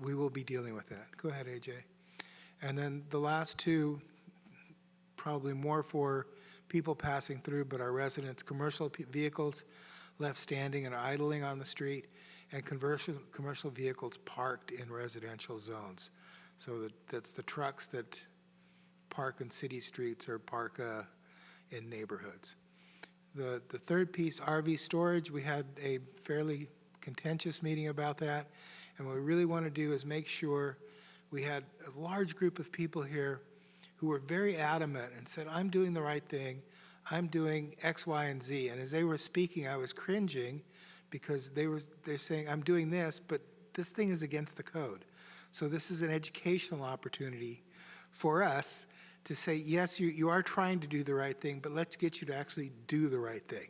we will be dealing with that. Go ahead, AJ. And then the last two, probably more for people passing through, but our residents, commercial vehicles left standing and idling on the street, and commercial vehicles parked in residential zones. So that's the trucks that park in city streets or park in neighborhoods. The third piece, RV storage, we had a fairly contentious meeting about that, and what we really want to do is make sure we had a large group of people here who were very adamant and said, I'm doing the right thing, I'm doing X, Y, and Z. And as they were speaking, I was cringing because they're saying, I'm doing this, but this thing is against the code. So this is an educational opportunity for us to say, yes, you are trying to do the right thing, but let's get you to actually do the right thing.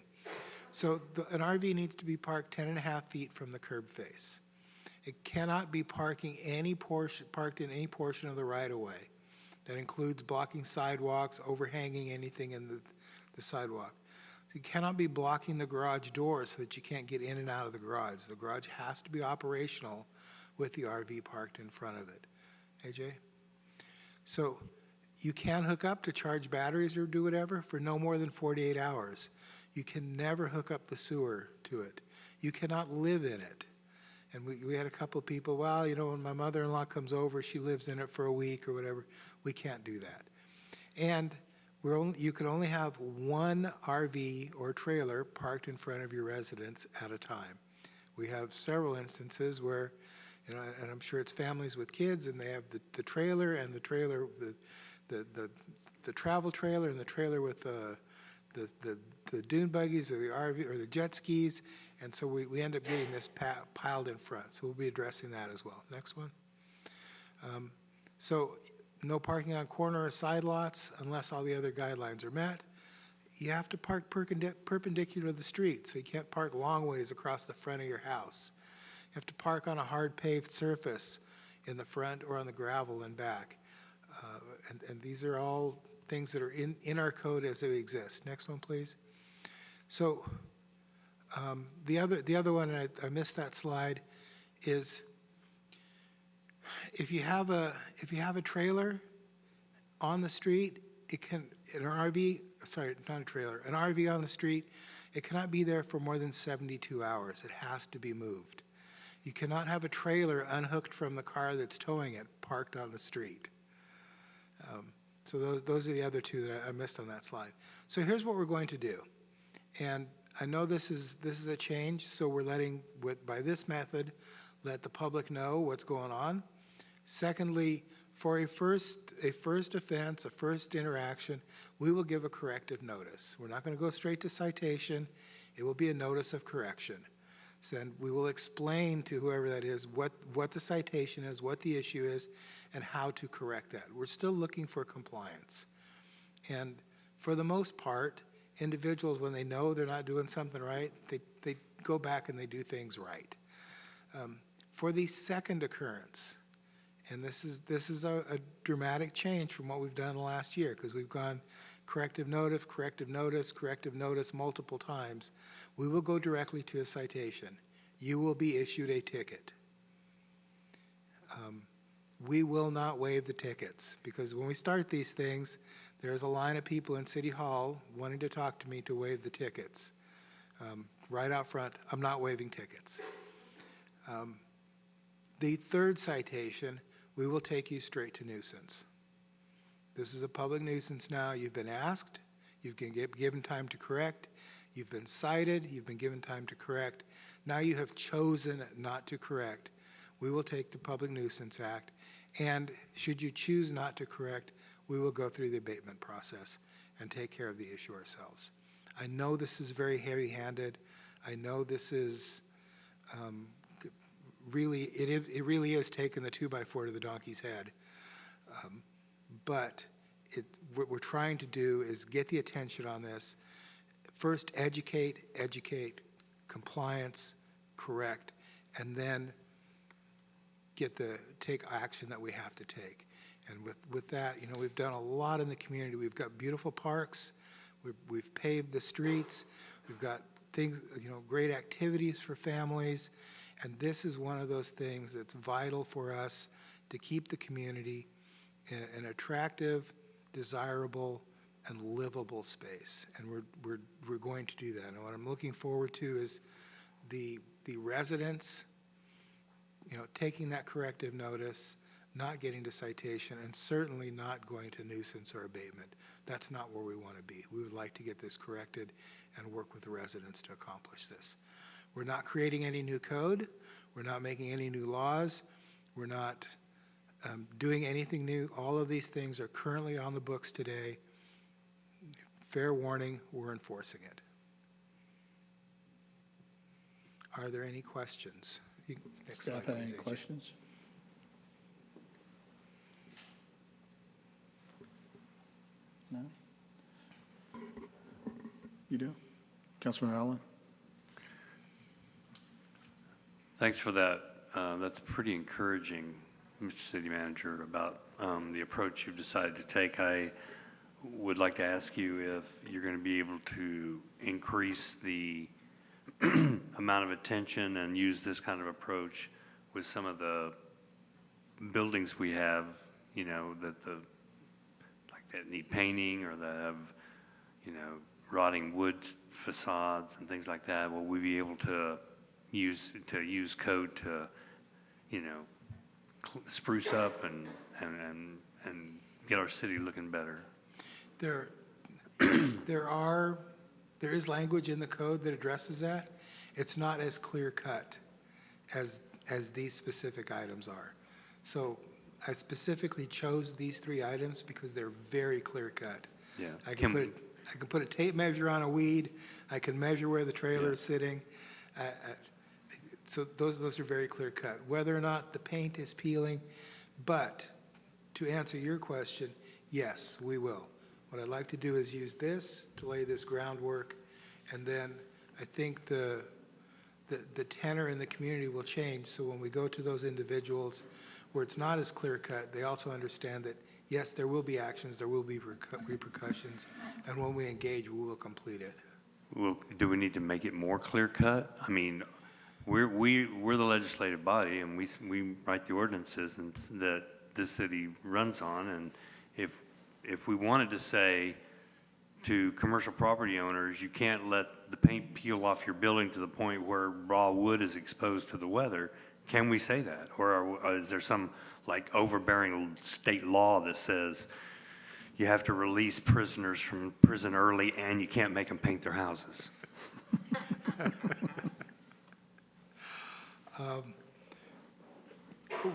So an RV needs to be parked 10.5 feet from the curb face. It cannot be parked in any portion of the right-of-way. That includes blocking sidewalks, overhanging anything in the sidewalk. You cannot be blocking the garage door so that you can't get in and out of the garage. The garage has to be operational with the RV parked in front of it. AJ? So you can hook up to charge batteries or do whatever for no more than 48 hours. You can never hook up the sewer to it. You cannot live in it. And we had a couple of people, well, you know, when my mother-in-law comes over, she lives in it for a week or whatever. We can't do that. And you can only have one RV or trailer parked in front of your residence at a time. We have several instances where, you know, and I'm sure it's families with kids, and they have the trailer and the trailer, the travel trailer and the trailer with the dune buggies or the RV or the jet skis, and so we end up getting this piled in front. So we'll be addressing that as well. Next one. So no parking on corner or side lots unless all the other guidelines are met. You have to park perpendicular to the street, so you can't park long ways across the front of your house. You have to park on a hard paved surface in the front or on the gravel and back. And these are all things that are in our code as they exist. Next one, please. So the other one, and I missed that slide, is if you have a trailer on the street, it can, an RV, sorry, not a trailer, an RV on the street, it cannot be there for more than 72 hours. It has to be moved. You cannot have a trailer unhooked from the car that's towing it, parked on the street. So those are the other two that I missed on that slide. So here's what we're going to do. And I know this is a change, so we're letting, by this method, let the public know what's going on. Secondly, for a first offense, a first interaction, we will give a corrective notice. We're not going to go straight to citation. It will be a notice of correction. So we will explain to whoever that is what the citation is, what the issue is, and how to correct that. We're still looking for compliance. And for the most part, individuals, when they know they're not doing something right, they go back and they do things right. For the second occurrence, and this is a dramatic change from what we've done in the last year, because we've gone corrective notice, corrective notice, corrective notice multiple times. We will go directly to a citation. You will be issued a ticket. We will not waive the tickets, because when we start these things, there's a line of people in City Hall wanting to talk to me to waive the tickets. Right out front, I'm not waiving tickets. The third citation, we will take you straight to nuisance. This is a public nuisance now. You've been asked. You've been given time to correct. You've been cited. You've been given time to correct. Now you have chosen not to correct. we will take the Public Nuisance Act, and should you choose not to correct, we will go through the abatement process and take care of the issue ourselves. I know this is very heavy-handed. I know this is really, it really is taking the 2x4 to the donkey's head. But what we're trying to do is get the attention on this. First, educate, compliance, correct, and then take action that we have to take. And with that, you know, we've done a lot in the community. We've got beautiful parks. We've paved the streets. We've got things, you know, great activities for families. And this is one of those things that's vital for us to keep the community in an attractive, desirable, and livable space. And we're going to do that. And what I'm looking forward to is the residents, you know, taking that corrective notice, not getting to citation, and certainly not going to nuisance or abatement. That's not where we want to be. We would like to get this corrected and work with the residents to accomplish this. We're not creating any new code. We're not making any new laws. We're not doing anything new. All of these things are currently on the books today. Fair warning, we're enforcing it. Are there any questions? Next slide, Staff have any please, AJ. questions? No? You do? Councilman Allen? Thanks for that. That's pretty encouraging, Mr. City Manager, about the approach you've decided to take. I would like to ask you if you're going to be able to increase the amount of attention and use this kind of approach with some of the buildings we have, you know, that need painting or that have, you know, rotting wood facades and things like that. Will we be able to use code to, you know, spruce up and get our city looking better? There is language in the code that addresses that. It's not as clear cut as these specific items are. So I specifically chose these 3 items because they're very clear cut. Yeah. I can put a tape measure on a weed. I can measure where the trailer is sitting. So those are very clear cut. Whether or not the paint is peeling, but to answer your question, yes, we will. What I'd like to do is use this to lay this groundwork, and then I think the tenor in the community will change. So when we go to those individuals where it's not as clear cut, they also understand that yes, there will be actions, there will be repercussions, and when we engage, we will complete it. Well, do we need to make it more clear cut? I mean, we're the legislative body, and we write the ordinances and that this city runs on. And if we wanted to say to commercial property owners, you can't let the paint peel off your building to the point where raw wood is exposed to the weather, can we say that? Or is there some like overbearing state law that says you have to release prisoners from prison early and you can't make them paint their houses?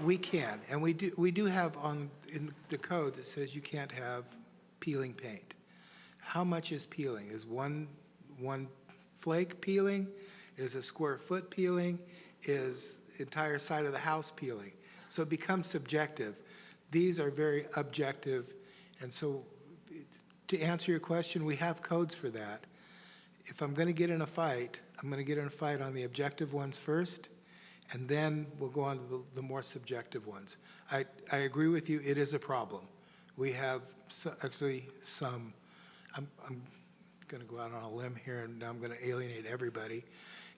We can, and we do have in the code that says you can't have peeling paint. How much is peeling? Is one flake peeling? Is a square foot peeling? Is entire side of the house peeling? So it becomes subjective. These are very objective, and so to answer your question, we have codes for that. If I'm going to get in a fight, I'm going to get in a fight on the objective ones first, and then we'll go on to the more subjective ones. I agree with you, it is a problem. We have actually some, I'm going to go out on a limb here and I'm going to alienate everybody,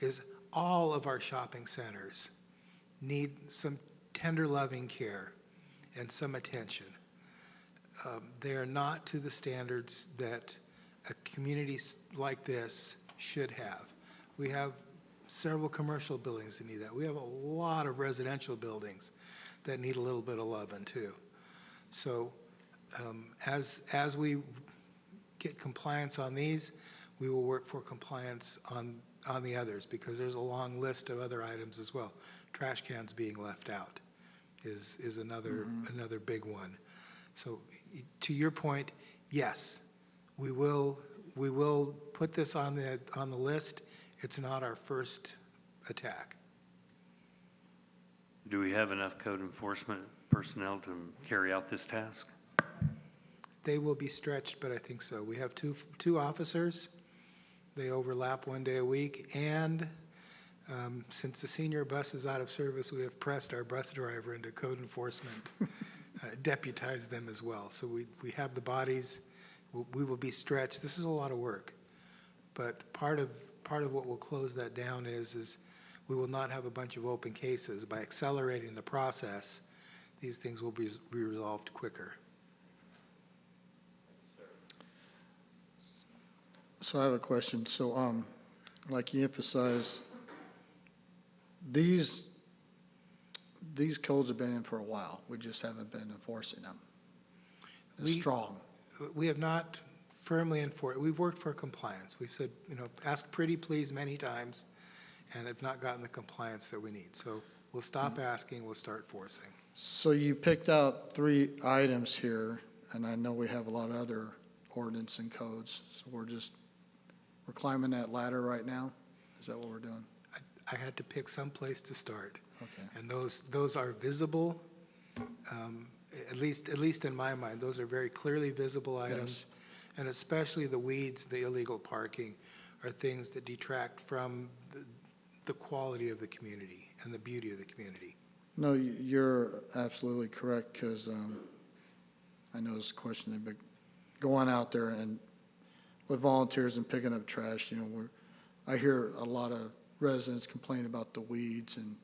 is all of our shopping centers need some tender loving care and some attention. They are not to the standards that a community like this should have. We have several commercial buildings that need that. We have a lot of residential buildings that need a little bit of loving too. So as we get compliance on these, we will work for compliance on the others, because there's a long list of other items as well. trash cans being left out is another big one. So to your point, yes, we will put this on the list. It's not our first attack. Do we have enough code enforcement personnel to carry out this task? They will be stretched, but I think so. We have two officers. They overlap one day a week, and since the senior bus is out of service, we have pressed our bus driver into code enforcement, deputized them as well. So we have the bodies. We will be stretched. This is a lot of work, but part of what will close that down is we will not have a bunch of open cases. By accelerating the process, these things will be resolved quicker. So I have a question. So, like you emphasized, these codes have been in for a while. We just haven't been enforcing them. Strong. We have not firmly enforced. We've worked for compliance. We've said, ask pretty please many times, and have not gotten the compliance that we need. So we'll stop asking, we'll start forcing. So you picked out 3 items here, and I know we have a lot of other ordinance and codes. So we're climbing that ladder right now? Is that what we're doing? I had to pick some place to start. Okay. And those are visible, at least in my mind, those are very clearly visible items. Yes. And especially the weeds, the illegal parking, are things that detract from the quality of the community and the beauty of the community. No, you're absolutely correct, because I know this question, but going out there and with volunteers and picking up trash, I hear a lot of residents complain about the weeds and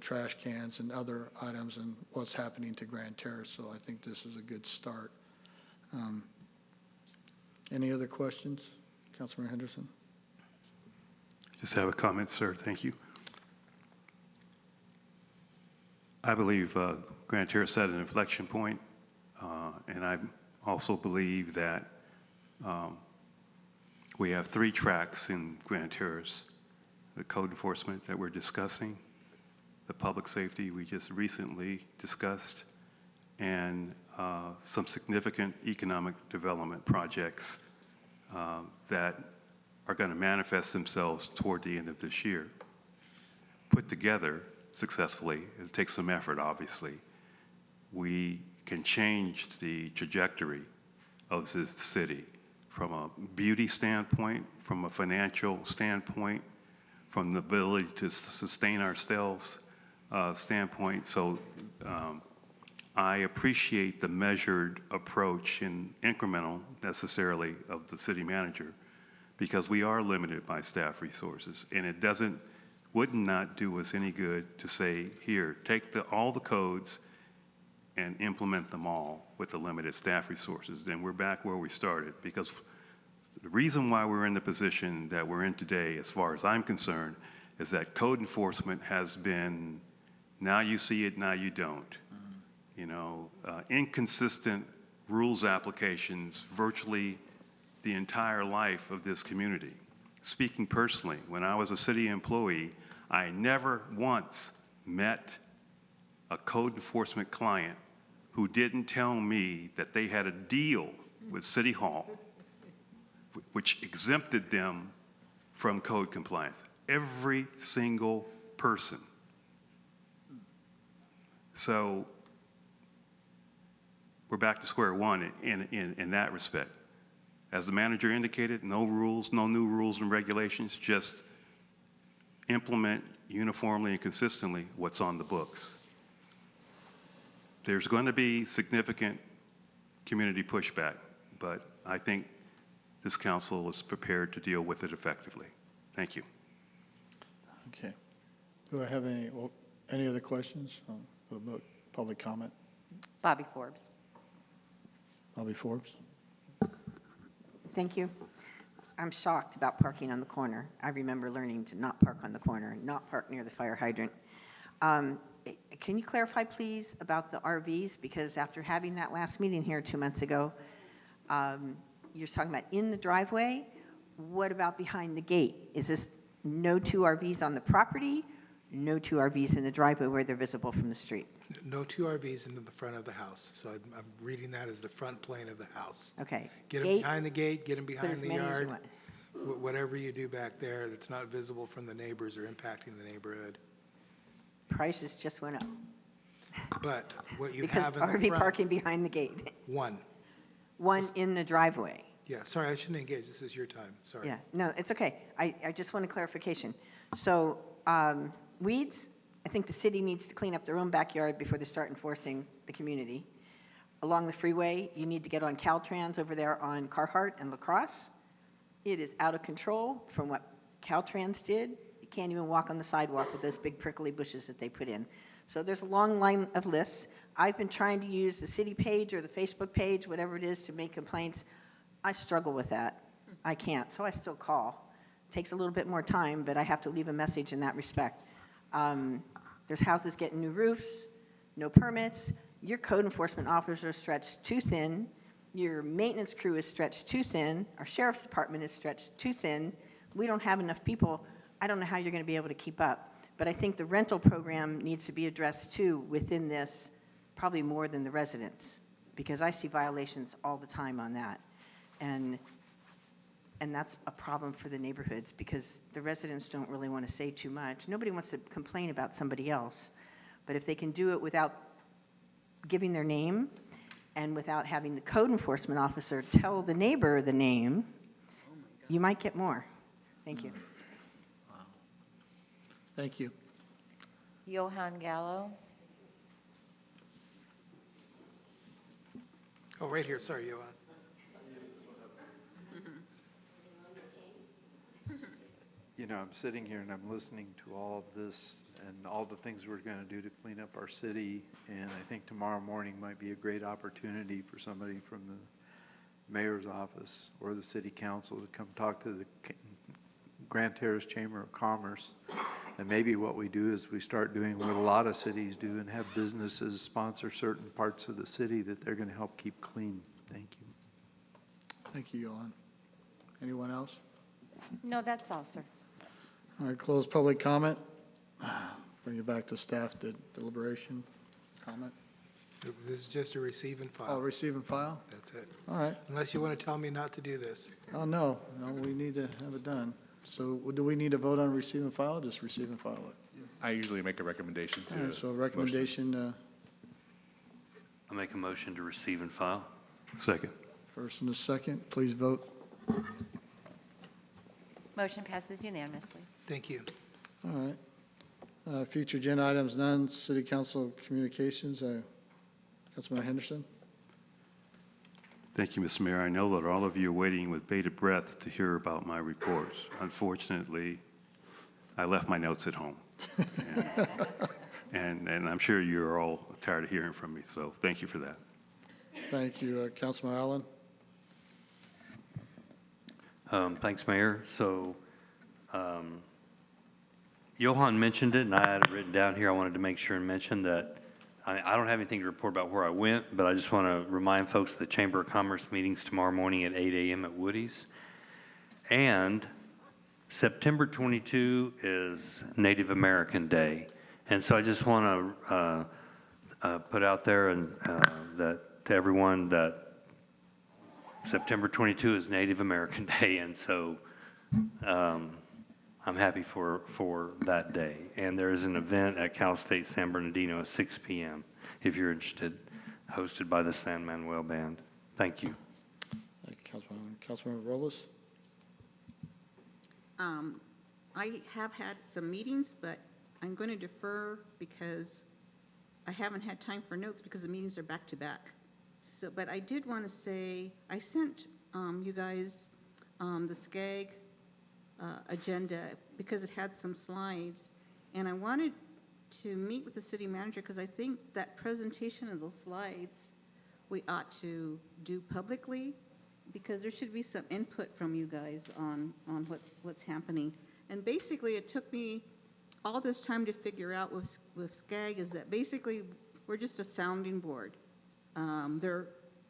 trash cans and other items and what's happening to Grand Terrace. So I think this is a good start. Any other questions? Councilmember Henderson? Just have a comment, sir. Thank you. I believe Grand Terrace set an inflection point, and I also believe that we have 3 tracks in Grand Terrace: the code enforcement that we're discussing, the public safety we just recently discussed, and some significant economic development projects that are going to manifest themselves toward the end of this year. Put together successfully, it takes some effort, obviously, we can change the trajectory of this city from a beauty standpoint, from a financial standpoint, from the ability to sustain ourselves standpoint. So I appreciate the measured approach and incremental necessarily of the city manager, because we are limited by staff resources, and it would not do us any good to say, here, take all the codes and implement them all with the limited staff resources. Then we're back where we started, because the reason why we're in the position that we're in today, as far as I'm concerned, is that code enforcement has been, now you see it, now you don't. Inconsistent rules applications virtually the entire life of this community. Speaking personally, when I was a city employee, I never once met a code enforcement client who didn't tell me that they had a deal with City Hall which exempted them from code compliance. Every single person. So we're back to square one in that respect. As the manager indicated, no rules, no new rules and regulations, just implement uniformly and consistently what's on the books. There's going to be significant community pushback, but I think this council is prepared to deal with it effectively. Thank you. Okay. Do I have any other questions about public comment? Bobby Forbes. Bobby Forbes? Thank you. I'm shocked about parking on the corner. I remember learning to not park on the corner, not park near the fire hydrant. Can you clarify, please, about the RVs? Because after having that last meeting here 2 months ago, you're talking about in the driveway. What about behind the gate? Is this no 2 RVs on the property? no two RVs in the driveway where they're visible from the street. No two RVs into the front of the house, so I'm reading that as the front plane of the house. Okay. Get them Gate, behind the gate, get them put behind as the many as you yard. want. Whatever you do back there that's not visible from the neighbors or impacting the neighborhood. Prices just went up. But what you Because have in the RV front, parking behind the gate. one. One in the driveway. Yeah, sorry, I shouldn't engage. This is your time, sorry. Yeah, no, it's okay. I just want a clarification. So weeds, I think the city needs to clean up their own backyard before they start enforcing the community. Along the freeway, you need to get on Caltrans over there on Carhart and La Crosse. It is out of control from what Caltrans did. You can't even walk on the sidewalk with those big prickly bushes that they put in. So there's a long line of lists. I've been trying to use the city page or the Facebook page, whatever it is, to make complaints. I struggle with that. I can't, so I still call. It takes a little bit more time, but I have to leave a message in that respect. There's houses getting new roofs, no permits. Your code enforcement officers are stretched too thin. Your maintenance crew is stretched too thin. Our sheriff's department is stretched too thin. We don't have enough people. I don't know how you're going to be able to keep up. But I think the rental program needs to be addressed too within this, probably more than the residents, because I see violations all the time on that. And that's a problem for the neighborhoods because the residents don't really want to say too much. Nobody wants to complain about somebody else. But if they can do it without giving their name and without having the code enforcement officer tell the neighbor the name, you might get more. Thank you. Thank you. Johan Gallo. Oh, right here, sorry, Johan. You know, I'm sitting here and I'm listening to all of this and all the things we're going to do to clean up our city. And I think tomorrow morning might be a great opportunity for somebody from the mayor's office or the city council to come talk to the Grand Terrace Chamber of Commerce. And maybe what we do is we start doing what a lot of cities do and have businesses sponsor certain parts of the city that they're going to help keep clean. Thank you. Thank you, Johan. Anyone else? No, that's all, sir. All right, close public comment. Bring it back to staff deliberation. Comment? This is just a receive and Oh, file. receive and file? That's it. All right. Unless you want to tell me not to do this. Oh, no, we need to have it done. So do we need to vote on receive and file, or just receive and file it? I usually make a recommendation All right, to. so recommendation, I make a motion to receive and file. Second. first and a second, please vote. Motion passes unanimously. Thank you. All right. Future agenda items, none. City Council communications, Councilman Henderson. Thank you, Mr. Mayor. I know that all of you are waiting with bated breath to hear about my reports. Unfortunately, I left my notes at home. And I'm sure you're all tired of hearing from me, so thank you for that. Thank you. Councilman Allen? Thanks, Mayor. So, Johan mentioned it, and I had it written down here. I wanted to make sure and mention that I don't have anything to report about where I went, but I just want to remind folks the Chamber of Commerce meetings tomorrow morning at 8 a.m. at Woody's. And September 22 is Native American Day. And so I just want to put out there and that to everyone that September 22 is Native American Day, and so I'm happy for that day. And there is an event at Cal State San Bernardino at 6 p.m. if you're interested, hosted by the San Manuel Band. Thank you. Thank you, Councilman Robles? I have had some meetings, but I'm going to defer because I haven't had time for notes because the meetings are back to back. So, but I did want to say, I sent you guys the SCAG agenda because it had some slides, and I wanted to meet with the city manager because I think that presentation of those slides we ought to do publicly because there should be some input from you guys on what's happening. And basically, it took me all this time to figure out with SCAG is that basically we're just a sounding board. They're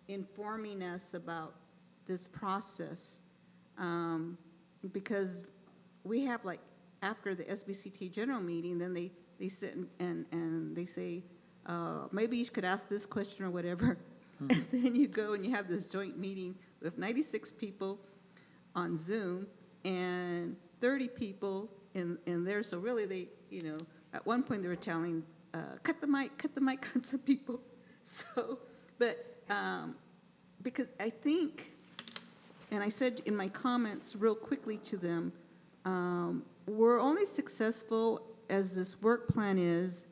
informing us about this process because we have like after the SBCT general meeting, then they sit and they say, maybe you could ask this question or whatever. And then you go and you have this joint meeting with 96 people on Zoom and 30 people in there. So really they, at one point they were telling, cut the mic on some people. So, but, because I think, and I said in my comments real quickly to them, we're only successful as this work plan is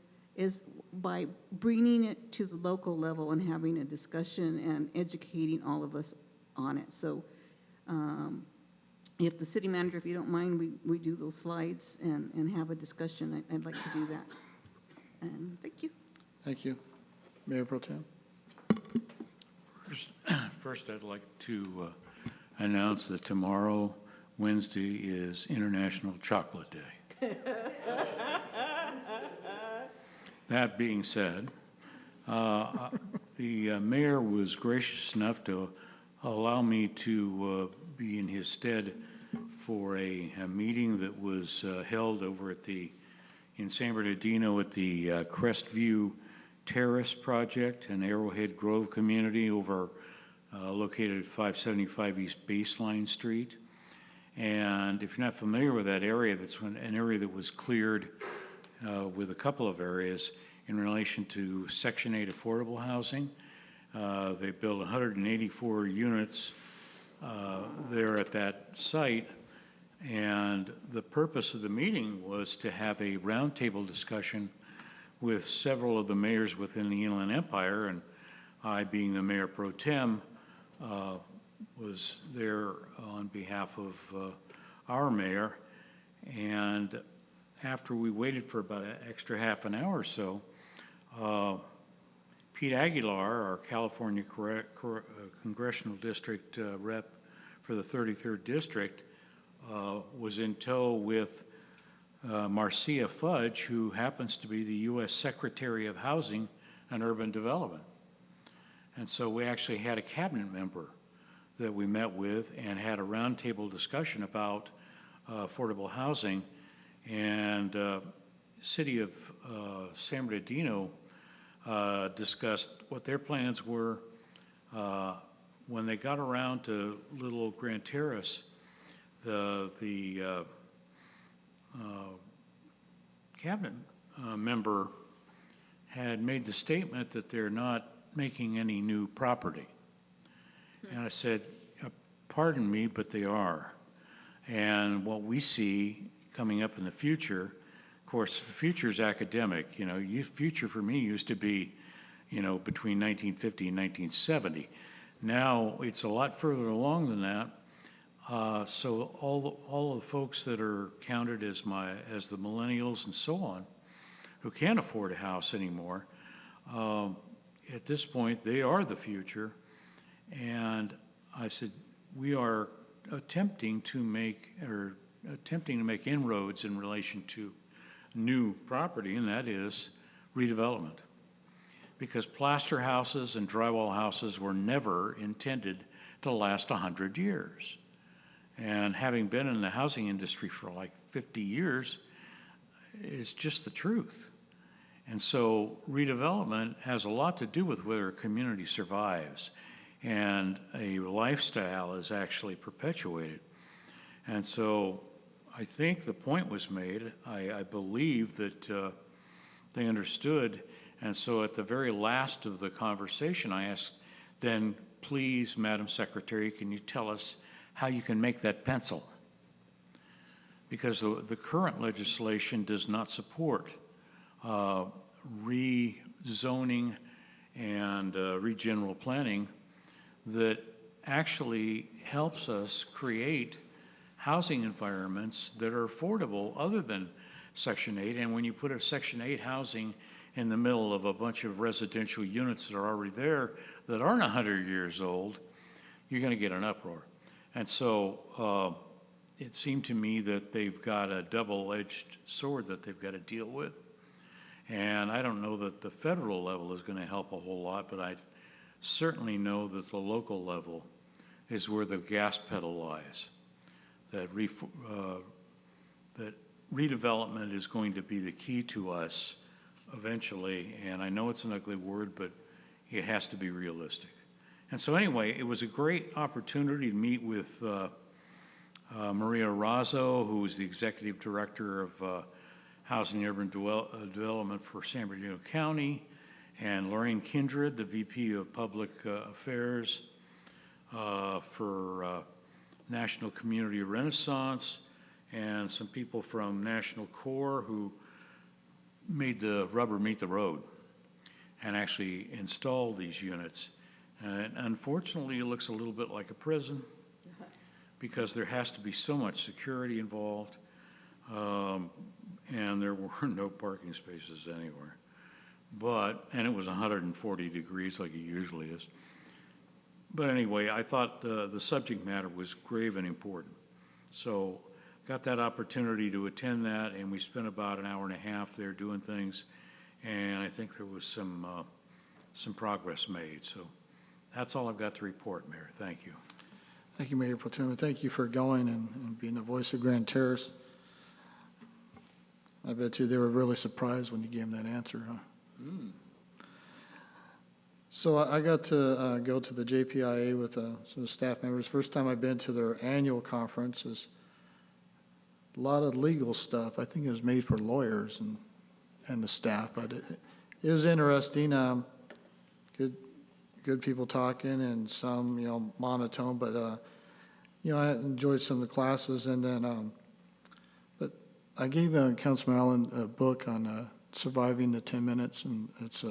by bringing it to the local level and having a discussion and educating all of us on it. So if the city manager, if you don't mind, we do those slides and have a discussion, I'd like to do that. And thank you. Thank you. Mayor Pro Tem. First, I'd like to announce that tomorrow, Wednesday, is International Chocolate Day. That being said, the mayor was gracious enough to allow me to be in his stead for a meeting that was held over in San Bernardino at the Crestview Terrace Project, an Arrowhead Grove community located at 575 East Baseline Street. And if you're not familiar with that area, that's an area that was cleared with a couple of areas in relation to Section 8 affordable housing. They built 184 units there at that site, and the purpose of the meeting was to have a roundtable discussion with several of the mayors within the Inland Empire, and I, being the mayor pro tem, was there on behalf of our mayor. And after we waited for about an extra half an hour or so, Pete Aguilar, our California Congressional District rep for the 33rd District, was in tow with Marcia Fudge, who happens to be the U.S. Secretary of Housing and Urban Development. And so we actually had a cabinet member that we met with and had a roundtable discussion about affordable housing. And city of San Bernardino discussed what their plans were. When they got around to little old Grand Terrace, the cabinet member had made the statement that they're not making any new property. And I said, pardon me, but they are. And what we see coming up in the future, of course, the future is academic. Future for me used to be, between 1950 and 1970. Now it's a lot further along than that. So all the folks that are counted as the millennials and so on, who can't afford a house anymore, at this point they are the future. And I said, we are attempting to make inroads in relation to new property, and that is redevelopment. Because plaster houses and drywall houses were never intended to last 100 years. And having been in the housing industry for like 50 years, it's just the truth. And so redevelopment has a lot to do with whether a community survives and a lifestyle is actually perpetuated. And so I think the point was made. I believe that they understood. And so at the very last of the conversation, I asked, then please, Madam Secretary, can you tell us how you can make that pencil? Because the current legislation does not support rezoning and regeneral planning that actually helps us create housing environments that are affordable other than Section 8. And when you put a Section 8 housing in the middle of a bunch of residential units that are already there that aren't 100 years old, you're going to get an uproar. And so it seemed to me that they've got a double-edged sword that they've got to deal with. And I don't know that the federal level is going to help a whole lot, but I certainly know that the local level is where the gas pedal lies. That redevelopment is going to be the key to us eventually, and I know it's an ugly word, but it has to be realistic. And so anyway, it was a great opportunity to meet with Maria Razzo, who is the Executive Director of Housing and Urban Development for San Bernardino County, and Lorraine Kindred, the VP of Public Affairs for National Community Renaissance, and some people from National Corps who made the rubber meet the road and actually installed these units. And unfortunately, it looks a little bit like a prison because there has to be so much security involved, and there were no parking spaces anywhere. And it was 140 degrees like it usually is. But anyway, I thought the subject matter was grave and important. So got that opportunity to attend that, and we spent about an hour and a half there doing things, and I think there was some progress made. So that's all I've got to report, Mayor. Thank you. Thank you, Mayor Pro Tem. Thank you for going and being the voice of Grand Terrace. I bet you they were really surprised when you gave them that answer, huh? So I got to go to the JPIA with some staff members. First time I've been to their annual conference. Is a lot of legal stuff. I think it was made for lawyers and the staff, but it was interesting. Good people talking and some, monotone, but, I enjoyed some of the classes. And then, but I gave Councilman Allen a book on surviving the 10 minutes, and it's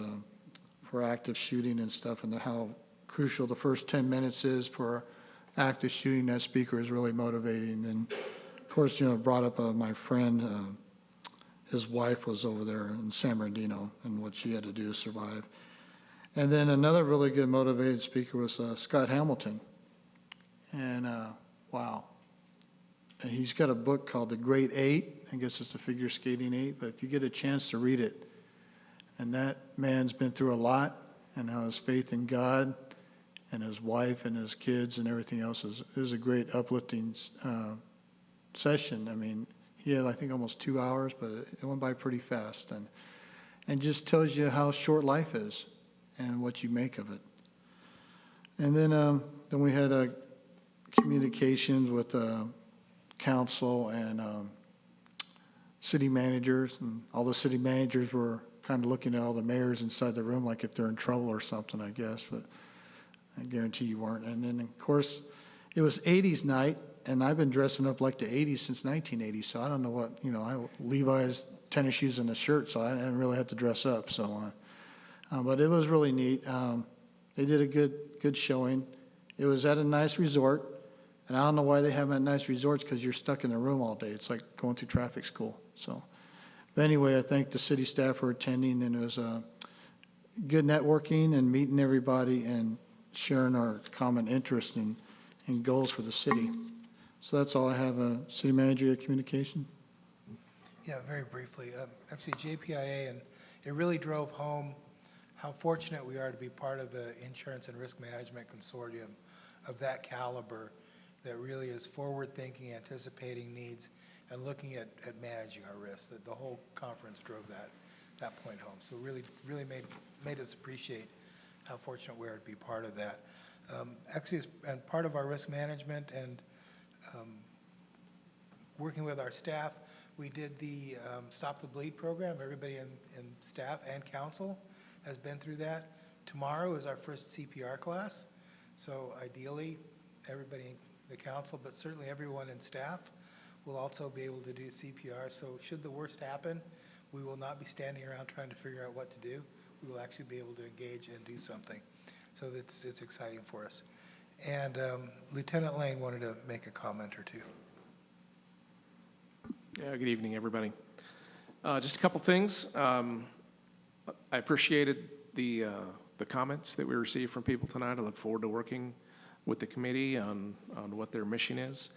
for active shooting and stuff, and how crucial the first 10 minutes is for active shooting. That speaker is really motivating. And of course, brought up my friend, his wife was over there in San Bernardino and what she had to do to survive. And then another really good motivated speaker was Scott Hamilton. And wow. And he's got a book called The Great Eight. I guess it's the figure skating 8, but if you get a chance to read it, and that man's been through a lot, and how his faith in God and his wife and his kids and everything else is a great uplifting session. I mean, he had, I think, almost 2 hours, but it went by pretty fast, and just tells you how short life is and what you make of it. And then we had communications with council and city managers, and all the city managers were kind of looking at all the mayors inside the room like if they're in trouble or something, I guess, but I guarantee you weren't. And then, of course, it was 80s night, and I've been dressing up like the 80s since 1980, so I don't know what, Levi's, tennis shoes, and a shirt, so I didn't really have to dress up. So, but it was really neat. They did a good showing. It was at a nice resort, and I don't know why they have them at nice resorts, because you're stuck in the room all day. It's like going through traffic school. So, but anyway, I thank the city staff for attending, and it was good networking and meeting everybody and sharing our common interests and goals for the city. So that's all I have. City manager communication. Yeah, very briefly. Actually, JPIA, and it really drove home how fortunate we are to be part of the insurance and risk management consortium of that caliber that really is forward-thinking, anticipating needs, and looking at managing our risks. That the whole conference drove that point home. So really made us appreciate how fortunate we are to be part of that. Actually, and part of our risk management and working with our staff, we did the Stop the Bleed program. Everybody in staff and council has been through that. Tomorrow is our first CPR class. So ideally, everybody in the council, but certainly everyone in staff, will also be able to do CPR. So should the worst happen, we will not be standing around trying to figure out what to do. We will actually be able to engage and do something. So it's exciting for us. And Lieutenant Lane wanted to make a comment or two. Yeah, good evening, everybody. Just a couple things. I appreciated the comments that we received from people tonight. I look forward to working with the committee on what their mission is.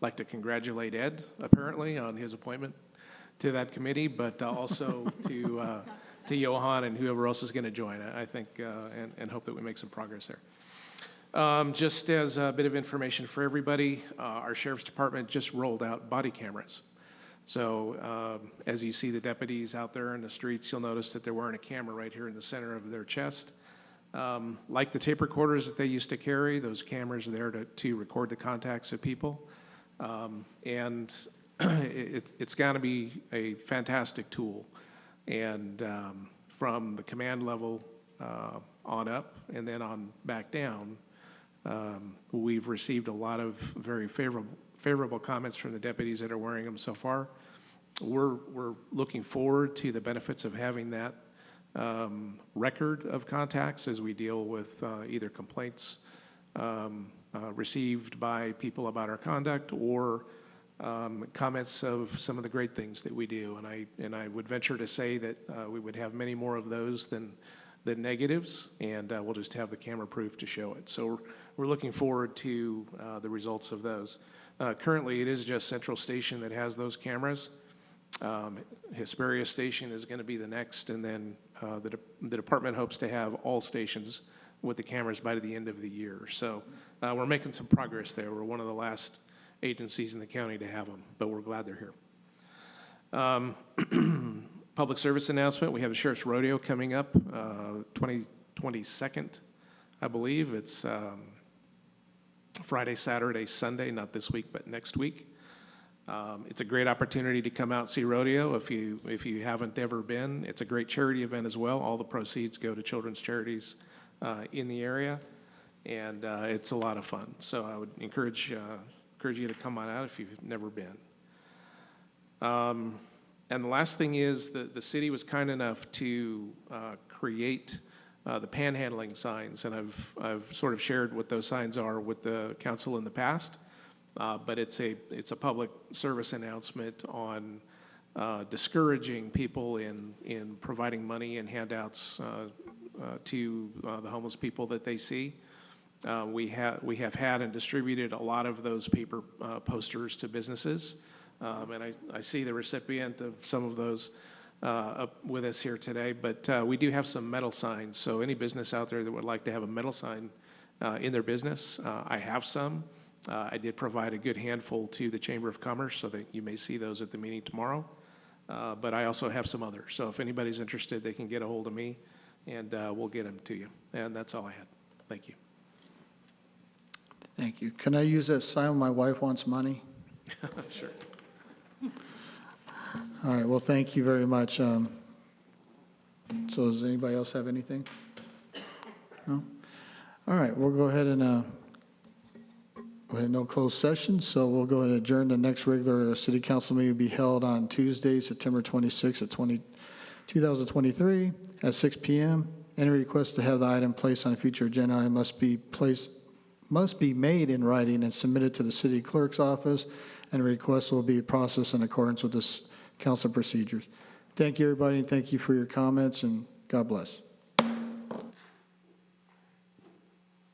Like to congratulate Ed, apparently, on his appointment to that committee, but also to Johan and whoever else is going to join, I think, and hope that we make some progress there. Just as a bit of information for everybody, our sheriff's department just rolled out body cameras. So as you see the deputies out there in the streets, you'll notice that they're wearing a camera right here in the center of their chest. Like the tape recorders that they used to carry, those cameras are there to record the contacts of people. And it's got to be a fantastic tool. And from the command level on up and then on back down, we've received a lot of very favorable comments from the deputies that are wearing them so far. We're looking forward to the benefits of having that record of contacts as we deal with either complaints received by people about our conduct or comments of some of the great things that we do. And I would venture to say that we would have many more of those than negatives, and we'll just have the camera proof to show it. So we're looking forward to the results of those. Currently, it is just Central Station that has those cameras. Hesperia Station is going to be the next, and then the department hopes to have all stations with the cameras by the end of the year. So we're making some progress there. We're one of the last agencies in the county to have them, but we're glad they're here. Public service announcement, we have a Sheriff's Rodeo coming up, 22nd, I believe. It's Friday, Saturday, Sunday, not this week, but next week. It's a great opportunity to come out and see rodeo if you haven't ever been. It's a great charity event as well. All the proceeds go to children's charities in the area, and it's a lot of fun. So I would encourage you to come on out if you've never been. And the last thing is that the city was kind enough to create the panhandling signs, and I've sort of shared what those signs are with the council in the past. But it's a public service announcement on discouraging people in providing money and handouts to the homeless people that they see. We have had and distributed a lot of those paper posters to businesses, and I see the recipient of some of those up with us here today. But we do have some metal signs, so any business out there that would like to have a metal sign in their business, I have some. I did provide a good handful to the Chamber of Commerce so that you may see those at the meeting tomorrow. But I also have some others. So if anybody's interested, they can get a hold of me, and we'll get them to you. And that's all I had. Thank you. Thank you. Can I use that sign when my wife wants money? Sure. All right, well, thank you very much. So does anybody else have anything? No? All right, we'll go ahead and we have no closed session, so we'll go ahead and adjourn. The next regular city council meeting will be held on Tuesday, September 26th at 2023 at 6 p.m. Any request to have the item placed on a future agenda item must be made in writing and submitted to the city clerk's office, and a request will be processed in accordance with this council procedures. Thank you, everybody, and thank you for your comments, and God bless.